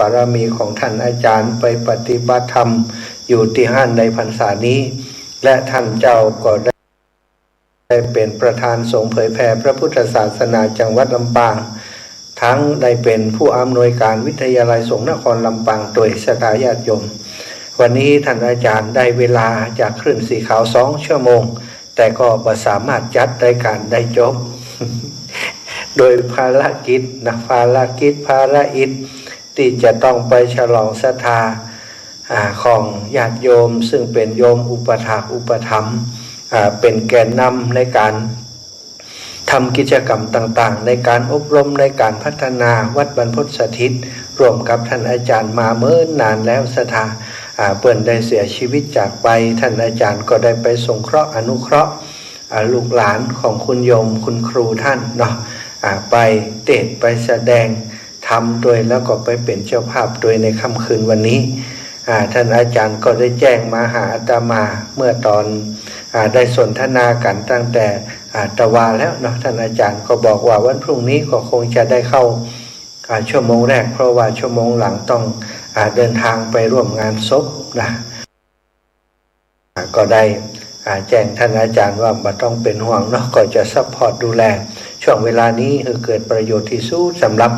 บารมีของท่านอาจารย์ไปปฏิบัติธรรมอยู่ที่ห้านในพรรษานี้และท่านเจ้าก็ได้เป็นประธานสงฆ์เผยแผ่พระพุทธศาสนาจังหวัดลำปางทั้งได้เป็นผู้อำนวยการวิทยาลัยสงฆ์นครลำปางโดยศรัทธาญาติโยมวันนี้ท่านอาจารย์ได้เวลาจากคลื่นสีขาว2 ชั่วโมงแต่ก็บ่สามารถจัดรายการได้จบ โดยภารกิจที่จะต้องไปฉลองศรัทธาของญาติโยมซึ่งเป็นโยมอุปถากอุปถัมภ์เป็นแกนนำในการทำกิจกรรมต่างๆในการอบรมในการพัฒนาวัดบรรพตสถิตร่วมกับท่านอาจารย์มาเมื่อนานแล้วศรัทธาเปิ้นได้เสียชีวิตจากไปท่านอาจารย์ก็ได้ไปสงเคราะห์อนุเคราะห์ลูกหลานของคุณโยมคุณครูท่านเนาะไปเทศไปแสดงทำโดยแล้วก็ไปเป็นเจ้าภาพโดยในค่ำคืนวันนี้ท่านอาจารย์ก็ได้แจ้งมาหาอาตมาเมื่อตอนได้สนทนากันตั้งแต่ตะวาแล้วเนาะท่านอาจารย์ก็บอกว่าวันพรุ่งนี้ก็คงจะได้เข้าชั่วโมงแรกเพราะว่าชั่วโมงหลังต้องเดินทางไปร่วมงานศพนะก็ได้แจ้งท่านอาจารย์ว่าไม่ต้องเป็นห่วงเนาะก็จะซัพพอร์ตดูแลช่วงเวลานี้คือเกิดประโยชน์ที่สูงสำหรับ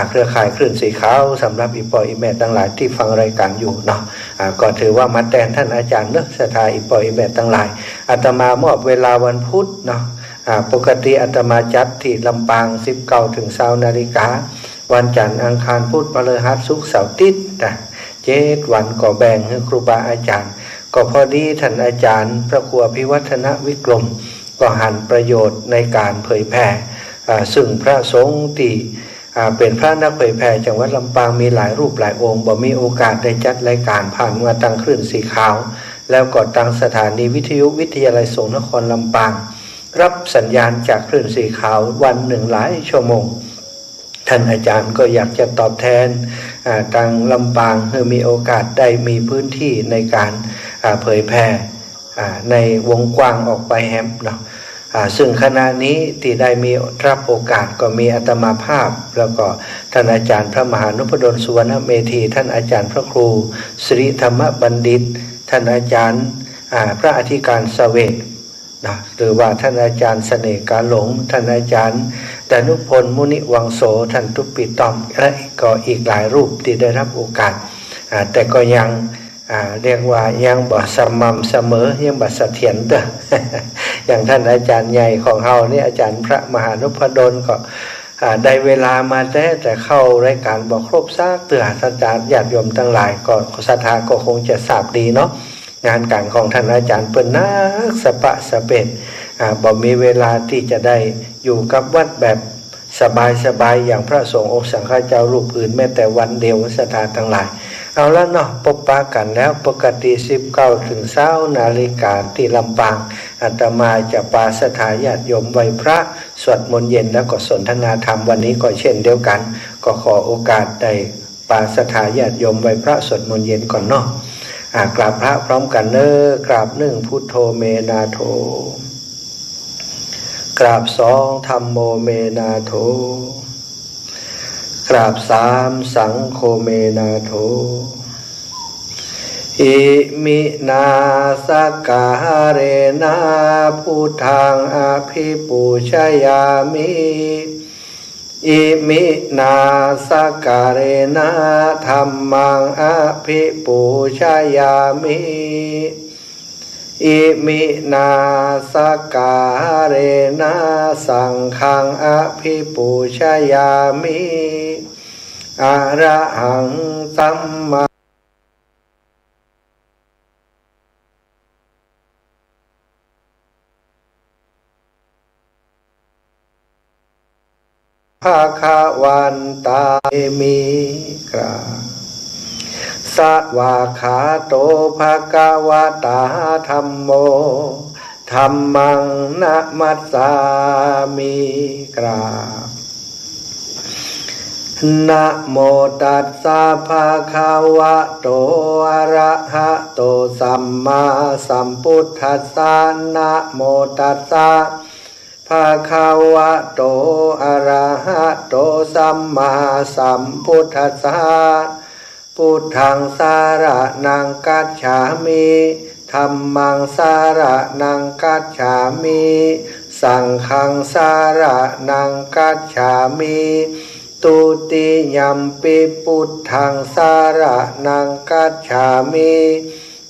เครือข่ายคลื่นสีขาวสำหรับอีปออีแม่ทั้งหลายที่ฟังรายการอยู่เนาะก็ถือว่ามาแทนท่านอาจารย์เนอะศรัทธาอีปออีแม่ทั้งหลายอาตมามอบเวลาวันพุธเนาะปกติอาตมาจัดที่ลำปาง19 ถึง 20 นาฬิกาวันจันทร์อังคารพุธพฤหัสศุกร์เสาร์อาทิตย์นะ7 วันก็แบ่งให้ครูบาอาจารย์ก็พอดีท่านอาจารย์พระครูอภิวัฒนวิกรมก็หันประโยชน์ในการเผยแผ่ซึ่งพระสงฆ์ที่เป็นพระนักเผยแผ่จังหวัดลำปางมีหลายรูปหลายองค์บ่มีโอกาสได้จัดรายการผ่านมาตั้งคลื่นสีขาวแล้วก็ตั้งสถานีวิทยุวิทยาลัยสงฆ์นครลำปางรับสัญญาณจากคลื่นสีขาววันหนึ่งหลายชั่วโมงท่านอาจารย์ก็อยากจะตอบแทนทางลำปางเพื่อมีโอกาสได้มีพื้นที่ในการเผยแผ่ในวงกว้างออกไปแฮมเนาะซึ่งขณะนี้ที่ได้มีรับโอกาสก็มีอาตมาภาพแล้วก็ท่านอาจารย์พระมหานพดลสุวรรณเมธีท่านอาจารย์พระครูสิริธรรมบัณฑิตท่านอาจารย์พระอธิการเสวตนะหรือว่าท่านอาจารย์เสน่ห์กาหลงท่านอาจารย์ดานุพลมุนิวังโสท่านทุปปิตอมและก็อีกหลายรูปที่ได้รับโอกาสแต่ก็ยังเรียกว่ายังบ่สม่ำเสมอยังบ่เสถียรเด้อ อย่างท่านอาจารย์ใหญ่ของเฮานี่อาจารย์พระมหานพดลก็ได้เวลามาแต่เข้ารายการบ่ครบซากเตือท่านอาจารย์ญาติโยมทั้งหลายก็ศรัทธาก็คงจะทราบดีเนาะงานการของท่านอาจารย์เปิ้นนักสปะสะเป็ดบ่มีเวลาที่จะได้อยู่กับวัดแบบสบายๆอย่างพระสงฆ์องค์สังฆเจ้ารูปอื่นแม้แต่วันเดียวศรัทธาทั้งหลายเอาละเนาะพบปะกันแล้วปกติ19 ถึง 20 นาฬิกาที่ลำปางอาตมาจะปาศรัทธาญาติโยมไหว้พระสวดมนต์เย็นแล้วก็สนทนาธรรมวันนี้ก็เช่นเดียวกันก็ขอโอกาสได้ปาศรัทธาญาติโยมไหว้พระสวดมนต์เย็นก่อนเนาะกราบพระพร้อมกันเน้อกราบ1พุทโธเมนาโธกราบ2ธัมโมเมนาโธกราบ3สังโฆเมนาโธอิมินาสการเรนะพุทธังอภิปูชยามิอิมินาสการเรนะธัมมังอภิปูชยามิอิมินาสการเรนะสังฆังอภิปูชยามิอะระหังสัมมาภะคะวันตามิกราสวากขาโตภะคะวะตาธัมโมธัมมังนะมัสสามิกรานะโมตัสสะภะคะวะโตอะระหะโตสัมมาสัมพุทธัสสะนะโมตัสสะภ ภะคะวะโตอะระหะโตสัมมาสัมพุทธัสสะพุทธังสารนังกัจฉามิธัมมังสารนังกัจฉามิสังฆังสารนังกัจฉามิตุติยัมปิพุทธังสารนังกัจฉามิ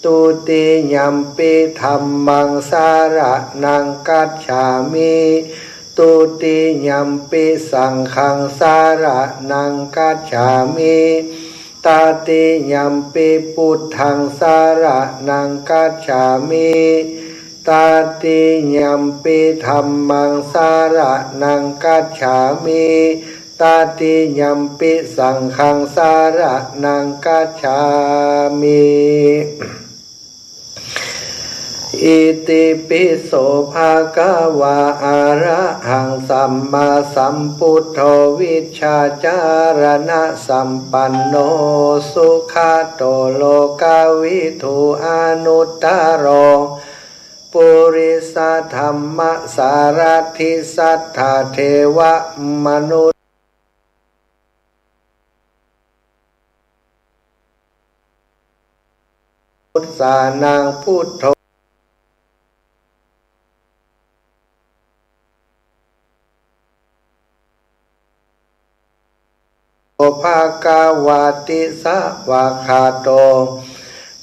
ตุติยัมปิธัมมังสารนังกัจฉามิตุติยัมปิสังฆังสารนังกัจฉามิตติยัมปิพุทธังสารนังกัจฉามิตติยัมปิธัมมังสารนังกัจฉามิตติยัมปิสังฆังสารนังกัจฉามิอิติปิโสภะคะวะอะระหังสัมมาสัมพุทโธวิชชาจารณะสัมปันโนสุขโตโลกวิทูอนุตตโรปุริสธรรมสารถิสัทธาเทวมนุษย์สานังพุทโธภะคะวะติสวะคาโต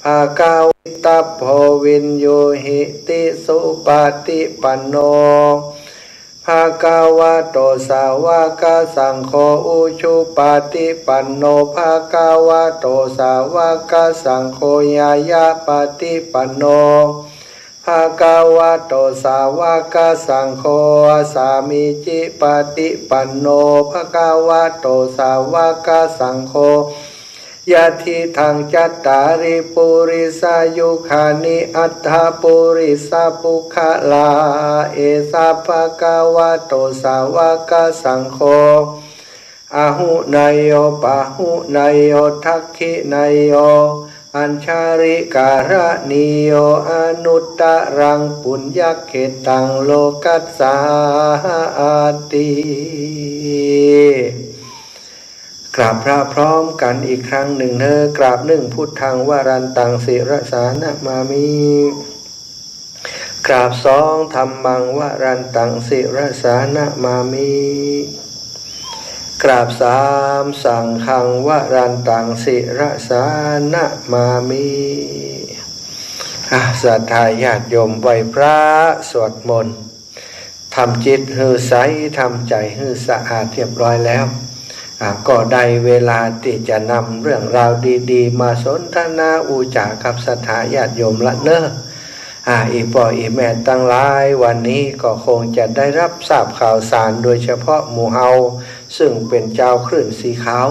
ภะคะวิตาโพวินโยหิติสุปฏิปันโนภะคะวะโตสาวกสังโฆอุชุปฏิปันโนภะคะวะโตสาวกสังโฆญาญาปฏิปันโนภะคะวะโตสาวกสังโฆสามิจิปฏิปันโนภะคะวะโตสาวกสังโฆยะทิทังจัตตาริปุริสายุคานิอัตถปุริสปุคลาเอสะภะคะวะโตสาวกสังโฆอะหุนายโยปะหุนายโยทักขินายโยอัญชาริการะนิโยอนุตตรังปุญญเขตังโลกัสสาติกราบพระพร้อมกันอีกครั้งหนึ่งกราบหนึ่งพุทธังวรันตังศิรสานะมามิกราบสองธัมมังวรันตังศิรสานะมามิกราบสามสังฆังวรันตังศิรสานะมามิศรัทธาญาติโยมไหว้พระสวดมนต์ทำจิตให้ใสทำใจให้สะอาดเรียบร้อยแล้วก็ได้เวลาที่จะนำเรื่องราวดีๆมาสนทนาอุจากับศรัทธาญาติโยมละเนอะอีพ่ออีแม่ตั้งหลายวันนี้ก็คงจะได้รับทราบข่าวสารโดยเฉพาะหมู่เฮาซึ่งเป็นเจ้าคลื่นสีขาว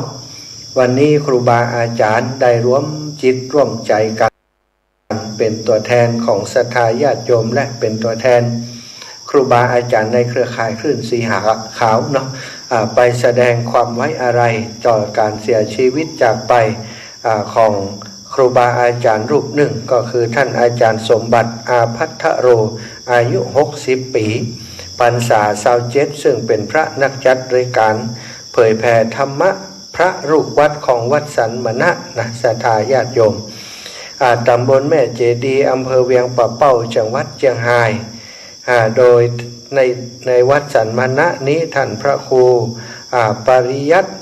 วันนี้ครูบาอาจารย์ได้ร่วมจิตร่วมใจกันเป็นตัวแทนของศรัทธาญาติโยมและเป็นตัวแทนครูบาอาจารย์ในเครือข่ายคลื่นสีขาวเนาะไปแสดงความไว้อะไรต่อการเสียชีวิตจากไปของครูบาอาจารย์รูปหนึ่งก็คือท่านอาจารย์สมบัติอาภัทโรอายุ60 ปีพรรษา27ซึ่งเป็นพระนักจัดรายการเผยแผ่ธรรมะพระรูปวัดของวัดสันมณะนะศรัทธาญาติโยมตำบลแม่เจดีอำเภอเวียงป่าเป้าจังหวัดเชียงรายโดยในวัดสันมณะนี้ท่านพระครูปริยัติ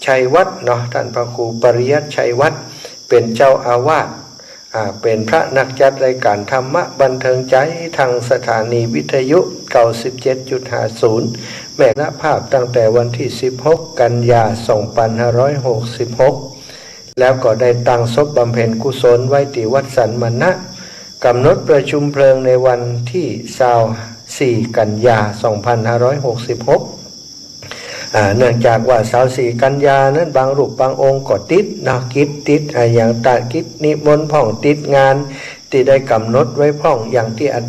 ชัยวัฒน์เนาะท่านพระครูปริยัติชัยวัฒน์เป็นเจ้าอาวาสเป็นพระนักจัดรายการธรรมะบันเทิงใจทางสถานีวิทยุ 97.50 แม่นภาพตั้งแต่วันที่16 กันยายน 2566แล้วก็ได้ตั้งศพบำเพ็ญกุศลไว้ที่วัดสันมณะกำหนดประชุมเพลิงในวันที่24 กันยายน 2566เนื่องจากว่า24 กันยานั้นบางรูปบางองค์ก็ติดกิจติดอย่างตากิจนิมนต์พ่องติดงานที่ได้กำหนดไว้พ่องอย่างที่อา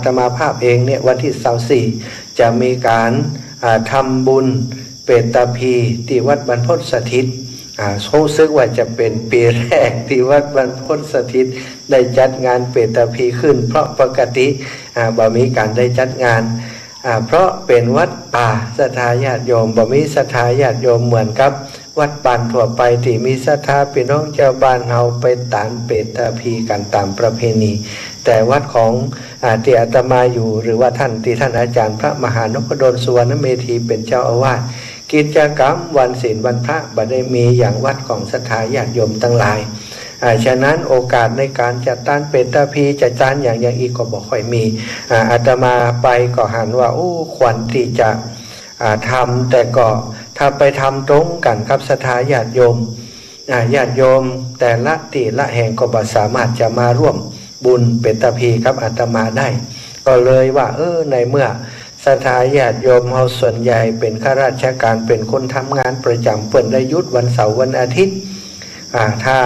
ตมาภาพเองเนี่ยวันที่24จะมีการทำบุญเปตพีที่วัดบรรพตสถิตรู้สึกว่าจะเป็นปีแรกที่วัดบรรพตสถิตได้จัดงานเปตพีขึ้นเพราะปกติบ่มีการได้จัดงาน เพราะเป็นวัดป่าศรัทธาญาติโยมบ่มีศรัทธาญาติโยมเหมือนกับวัดบ้านทั่วไปที่มีศรัทธาพี่น้องชาวบ้านเฮาไปตานเปตตาพีกันตามประเพณีแต่วัดของที่อาตมาอยู่หรือว่าท่านอาจารย์พระมหานพดลสุวรรณเมธีเป็นเจ้าอาวาสกิจกรรมวันศีลวันพระบ่ได้มีอย่างวัดของศรัทธาญาติโยมทั้งหลายฉะนั้นโอกาสในการจัดตั้งเป็นตาพีจัดตั้งอย่างอีกก็บอกค่อยมีอาตมาไปก็หันว่าควรที่จะทำแต่ก็ถ้าไปทำตรงกันครับศรัทธาญาติโยมแต่ละที่ละแห่งก็บ่สามารถจะมาร่วมบุญเป็นตาพีครับอาตมาได้ก็เลยว่าในเมื่อศรัทธาญาติโยมเฮาส่วนใหญ่เป็นข้าราชการเป็นคนทำงานประจำเพิ่นได้หยุดวันเสาร์วันอาทิตย์ถ้า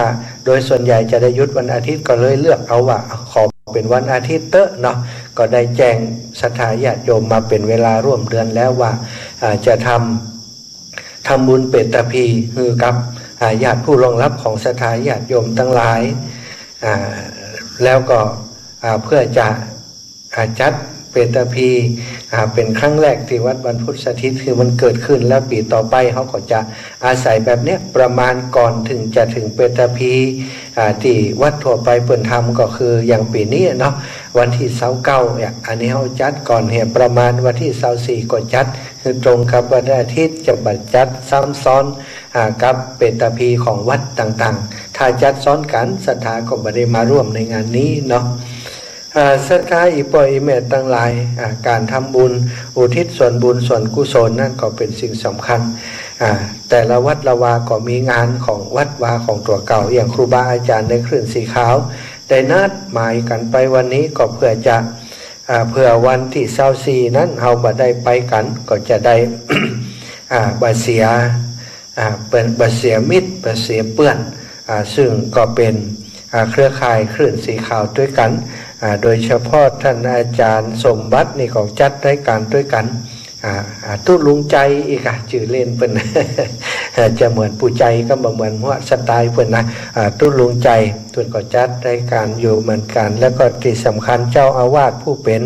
โดยส่วนใหญ่จะได้หยุดวันอาทิตย์ก็เลยเลือกเอาว่าขอเป็นวันอาทิตย์เนาะก็ได้แจ้งศรัทธาญาติโยมมาเป็นเวลาร่วมเดือนแล้วว่าจะทำบุญเป็ดตะพีคือกับญาติผู้รองรับของศรัทธาญาติโยมทั้งหลายแล้วก็เพื่อจะจัดเป็ดตะพีเป็นครั้งแรกที่วัดบรรพุทธสถิตคือมันเกิดขึ้นแล้วปีต่อไปเขาก็จะอาศัยแบบนี้ประมาณก่อนถึงจะถึงเป็ดตะพีที่วัดทั่วไปเปิ่นทำก็คืออย่างปีนี้เนาะวันที่29เนี่ยอันนี้เขาจัดก่อนเหตุประมาณวันที่24ก็จัดคือตรงกับวันอาทิตย์จะบัดจัดซ้ำซ้อนกับเป็ดตะพีของวัดต่างๆถ้าจัดซ้อนกันศรัทธาก็ไม่ได้มาร่วมในงานนี้เนาะศรัทธาอีปอยอีเมตตั้งหลายการทำบุญอุทิศส่วนบุญส่วนกุศลนั่นก็เป็นสิ่งสำคัญแต่ละวัดละวาก็มีงานของวัดวาของตัวเก่าอย่างครูบาอาจารย์ในคลื่นสีขาวได้นัดหมายกันไปวันนี้ก็เพื่อจะเพื่อวันที่24นั้นเราบ่ได้ไปกันก็จะได้ บ่เสียเป็นบ่เสียมิตรบ่เสียเปื้อนซึ่งก็เป็นเครือข่ายคลื่นสีขาวด้วยกันโดยเฉพาะท่านอาจารย์สมบัตินี่ของจัดรายการด้วยกันตู้ลุงใจอีกชื่อเล่นเพิ่น จะเหมือนปู่ใจก็บ่เหมือนหัวสไตล์เพิ่นนะตู้ลุงใจเพิ่นก็จัดรายการอยู่เหมือนกันแล้วก็ที่สำคัญเจ้าอาวาสผู้เป็น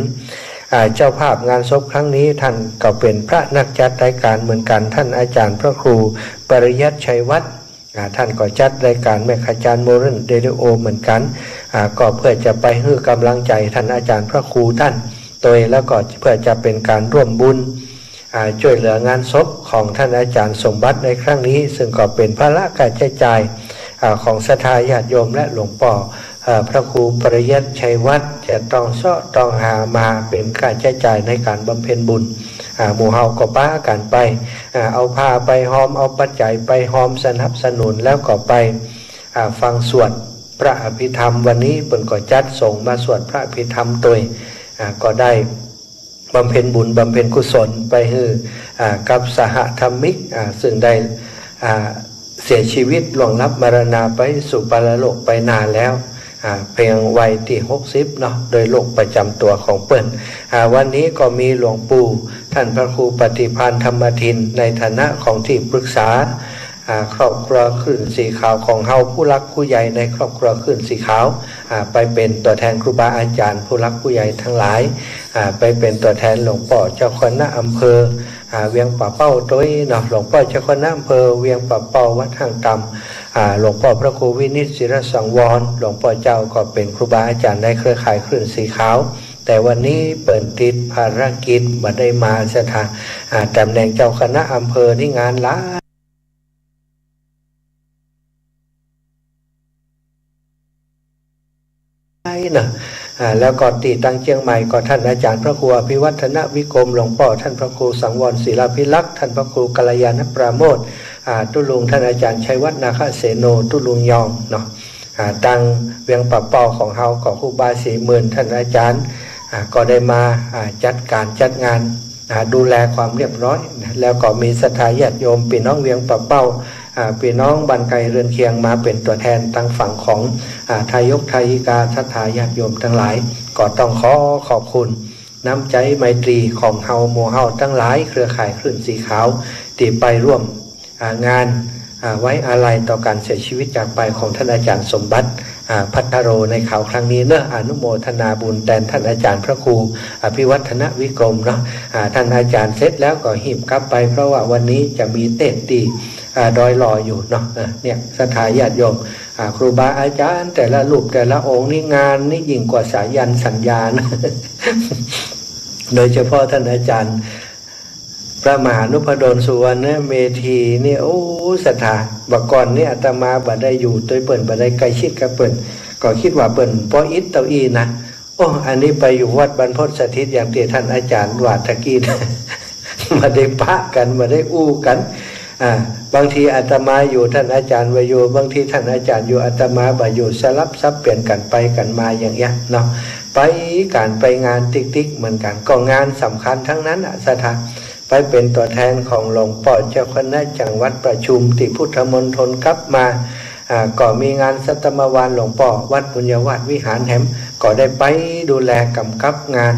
เจ้าภาพงานศพครั้งนี้ท่านก็เป็นพระนักจัดรายการเหมือนกันท่านอาจารย์พระครูปริยัติชัยวัฒน์ท่านก็จัดรายการแม่ขจารย์โมเดิร์นเรดิโอเหมือนกันก็เพื่อจะไปให้กำลังใจท่านอาจารย์พระครูท่านโดยแล้วก็เพื่อจะเป็นการร่วมบุญช่วยเหลืองานศพของท่านอาจารย์สมบัติในครั้งนี้ซึ่งก็เป็นภาระการใช้จ่ายของศรัทธาญาติโยมและหลวงพ่อพระครูปริยัติชัยวัฒน์จะต้องหามาเป็นการใช้จ่ายในการบำเพ็ญบุญหมู่เฮาก็ป้ากันไปเอาผ้าไปหอมเอาปัจจัยไปหอมสนับสนุนแล้วก็ไปฟังสวดพระอภิธรรมวันนี้เพิ่นก็จัดส่งมาสวดพระอภิธรรมโดยก็ได้บำเพ็ญบุญบำเพ็ญกุศลไปให้กับสหธรรมิกซึ่งได้เสียชีวิตล่วงลับมรณาไปสู่ปรโลกไปนานแล้วเพียงวัยที่60เนาะโดยโรคประจำตัวของเปิ้นวันนี้ก็มีหลวงปู่ท่านพระครูปฏิภาณธรรมทินในฐานะของที่ปรึกษาครอบครัวคลื่นสีขาวของเฮาผู้รักผู้ใหญ่ในครอบครัวคลื่นสีขาวไปเป็นตัวแทนครูบาอาจารย์ผู้รักผู้ใหญ่ทั้งหลายไปเป็นตัวแทนหลวงพ่อเจ้าคณะอำเภอเวียงป่าเป้าโดยเนาะหลวงพ่อเจ้าคณะอำเภอเวียงป่าเป้าวัดห่างกำหลวงพ่อพระครูวินิจศิรสังวรหลวงพ่อเจ้าก็เป็นครูบาอาจารย์ในเครือข่ายคลื่นสีขาวแต่วันนี้เปิดติดภารกิจมาได้มาสถานตำแหน่งเจ้าคณะอำเภอนี่งานล้านะแล้วก็ตีตั้งเชียงใหม่ก็ท่านอาจารย์พระครูอภิวัฒนวิกรมหลวงพ่อท่านพระครูสังวรศิลาภิลักษ์ท่านพระครูกัลยาณปราโมทย์ตุลุงท่านอาจารย์ชัยวัฒนาคเสโนตุลุงยองเนาะตั้งเวียงป่าเป้าของเฮาของครูบา40,000ท่านอาจารย์ก็ได้มาจัดการจัดงานดูแลความเรียบร้อยแล้วก็มีศรัทธาญาติโยมพี่น้องเวียงป่าเป้าพี่น้องบ้านไกลเรือนเคียงมาเป็นตัวแทนตั้งฝั่งของทายกทายิกาศรัทธาญาติโยมทั้งหลายก็ต้องขอบคุณน้ำใจไมตรีของเฮาหมู่เฮาทั้งหลายเครือข่ายคลื่นสีขาวที่ไปร่วมงานไว้อาลัยต่อการเสียชีวิตจากไปของท่านอาจารย์สมบัติ พัทโรในข่าวครั้งนี้เนอะอนุโมทนาบุญแทนท่านอาจารย์พระครูอภิวัฒนวิกรมเนาะท่านอาจารย์เสร็จแล้วก็หีบกลับไปเพราะว่าวันนี้จะมีเต้นตีดอยลอยอยู่เนาะเนี่ยศรัทธาญาติโยมครูบาอาจารย์แต่ละรูปแต่ละองค์นี่งานนี่ยิ่งกว่าสายันสัญญานะ โดยเฉพาะท่านอาจารย์พระมหานุพดลสุวรรณเมธีนี่โอ้ศรัทธาบักก่อนนี่อาตมาบัดได้อยู่ตัวเปิ่นบัดได้ใกล้ชิดกับเปิ่นก็คิดว่าเปิ่นปออิฐเต้าอีนะโอ้อันนี้ไปอยู่วัดบรรพตสถิตอย่างที่ท่านอาจารย์วาดตะกี้ มาได้ปะกันมาได้อู้กันบางทีอาตมาอยู่ท่านอาจารย์ไปอยู่บางทีท่านอาจารย์อยู่อาตมาไปอยู่สลับซับเปลี่ยนกันไปกันมาอย่างเงี้ยเนาะไปการไปงานติ๊กๆเหมือนกันก็งานสำคัญทั้งนั้นศรัทธาไปเป็นตัวแทนของหลวงพ่อเจ้าคณะจังหวัดประชุมที่พุทธมณฑลกลับมาก็มีงานสัตมวานหลวงพ่อวัดปุญญวาสวิหารแหมก็ได้ไปดูแลกำกับงาน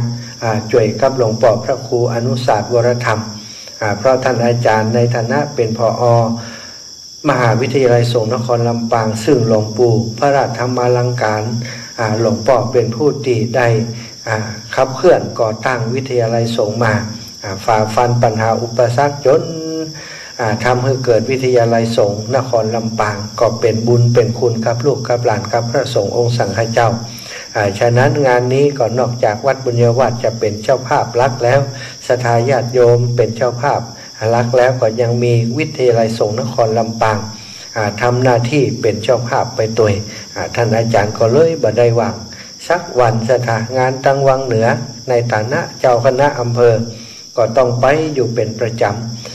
ช่วยกับหลวงพ่อพระครูอนุศาสตร์วรธรรมเพราะท่านอาจารย์ในฐานะเป็นผอ.มหาวิทยาลัยสงฆ์นครลำปางซึ่งหลวงปู่พระราชธรรมาลังการหลวงพ่อเป็นผู้ที่ได้ขับเคลื่อนก่อตั้งวิทยาลัยสงฆ์มาฝ่าฟันปัญหาอุปสรรคจนทำให้เกิดวิทยาลัยสงฆ์นครลำปางก็เป็นบุญเป็นคุณกับลูกกับหลานกับพระสงฆ์องค์สังฆเจ้าฉะนั้นงานนี้ก็นอกจากวัดบุญญวาสจะเป็นเจ้าภาพหลักแล้วศรัทธาญาติโยมเป็นเจ้าภาพหลักแล้วก็ยังมีวิทยาลัยสงฆ์นครลำปางทำหน้าที่เป็นเจ้าภาพไปตัวท่านอาจารย์ก็เลยบ่ได้ว่างสักวันศรัทธางานตั้งวังเหนือในฐานะเจ้าคณะอำเภอก็ต้องไปอยู่เป็นประจ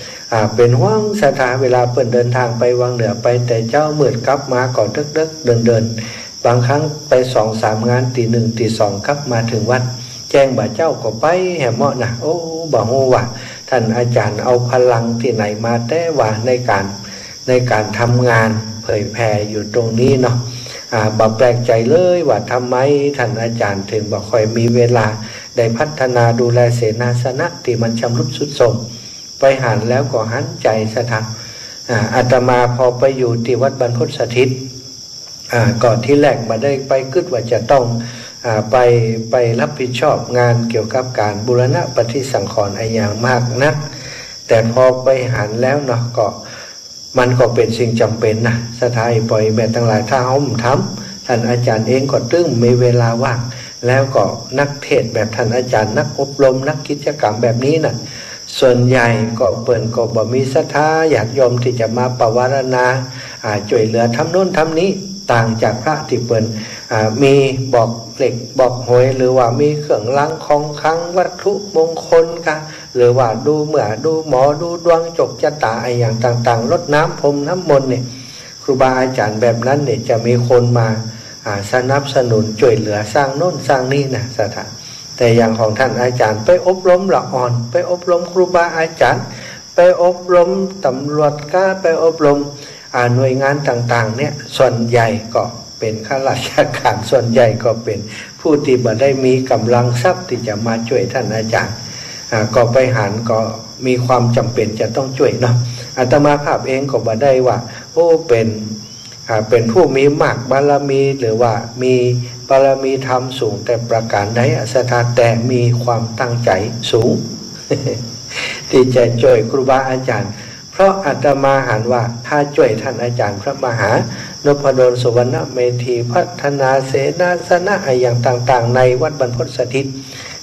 ำเป็นห่วงศรัทธาเวลาเปิ่นเดินทางไปวังเหนือไปแต่เจ้ามืดกลับมาก่อนดึกเดินบางครั้งไป2-3 งานตี 1 ตี 2กลับมาถึงวัดแจ้งบ่าเจ้าก็ไปแห่เหมาะนะโอ้บ่ฮู้ว่าท่านอาจารย์เอาพลังที่ไหนมาแต่ว่าในการทำงานเผยแผ่อยู่ตรงนี้เนาะบ่แปลกใจเลยว่าทำไมท่านอาจารย์ถึงบ่ค่อยมีเวลาได้พัฒนาดูแลเสนาสนะที่มันชำรุดทรุดโทรมไปหันแล้วก็หันใจสะทักอาตมาพอไปอยู่ที่วัดบรรพตสถิตก่อนที่แรกมาได้ไปกึดว่าจะต้องไปรับผิดชอบงานเกี่ยวกับการบูรณะปฏิสังขรณ์อย่างมากนักแต่พอไปหันแล้วเนาะก็มันก็เป็นสิ่งจำเป็นนะสถานปล่อยแม่ทั้งหลายถ้าเขาทำท่านอาจารย์เองก็ตึ้งมีเวลาว่างแล้วก็นักเทศแบบท่านอาจารย์นักอบรมนักกิจกรรมแบบนี้น่ะส่วนใหญ่ก็เปิ่นก็บ่มีศรัทธาญาติโยมที่จะมาปวารณาช่วยเหลือทำโน้นทำนี้ต่างจากพระที่เปิ่นมีบอกเหล็กบอกหวยหรือว่ามีเครื่องรางของขลังวัตถุมงคลค่ะหรือว่าดูเหมือดูหมอดูดวงจกชะตาอย่างต่างๆรดน้ำพรมน้ำมนต์เนี่ยครูบาอาจารย์แบบนั้นเนี่ยจะมีคนมาสนับสนุนช่วยเหลือสร้างโน้นสร้างนี่นะสถานแต่อย่างของท่านอาจารย์ไปอบรมละอ่อนไปอบรมครูบาอาจารย์ไปอบรมตำรวจก็ไปอบรมหน่วยงานต่างๆเนี่ยส่วนใหญ่ก็เป็นข้าราชการส่วนใหญ่ก็เป็นผู้ที่บ่ได้มีกำลังทรัพย์ที่จะมาช่วยท่านอาจารย์ก็ไปหันก็มีความจำเป็นจะต้องช่วยเนาะอาตมาภาพเองก็บ่ได้ว่าโอ้เป็นผู้มีมากบารมีหรือว่ามีบารมีธรรมสูงแต่ประการใดศรัทธาแต่มีความตั้งใจสูง ที่จะช่วยครูบาอาจารย์เพราะอาตมาหันว่าถ้าช่วยท่านอาจารย์พระมหานพดลสุวรรณเมธีพัฒนาเสนาสนะอย่างต่างๆในวัดบรรพตสถิต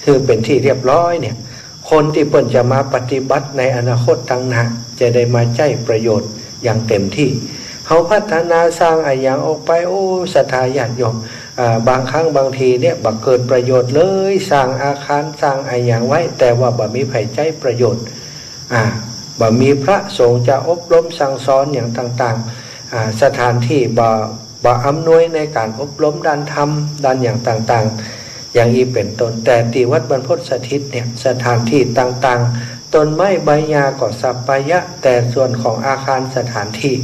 คือเป็นที่เรียบร้อยเนี่ยคนที่เพิ่นจะมาปฏิบัติในอนาคตตั้งหน้าจะได้มาใช้ประโยชน์อย่างเต็มที่เขาพัฒนาสร้างอย่างออกไปโอ้ศรัทธาญาติโยมบางครั้งบางทีเนี่ยบักเกิดประโยชน์เลยสร้างอาคารสร้างอย่างไว้แต่ว่าบ่มีไผใช้ประโยชน์บ่มีพระสงฆ์จะอบรมสั่งสอนอย่างต่างๆสถานที่บ่อำนวยในการอบรมด้านธรรมด้านอย่างต่างๆอย่างนี้เป็นต้นแต่ที่วัดบรรพตสถิตเนี่ยสถานที่ต่างๆต้นไม้ใบหญ้าก็สัปปายะแต่ส่วนของอาคารสถานที่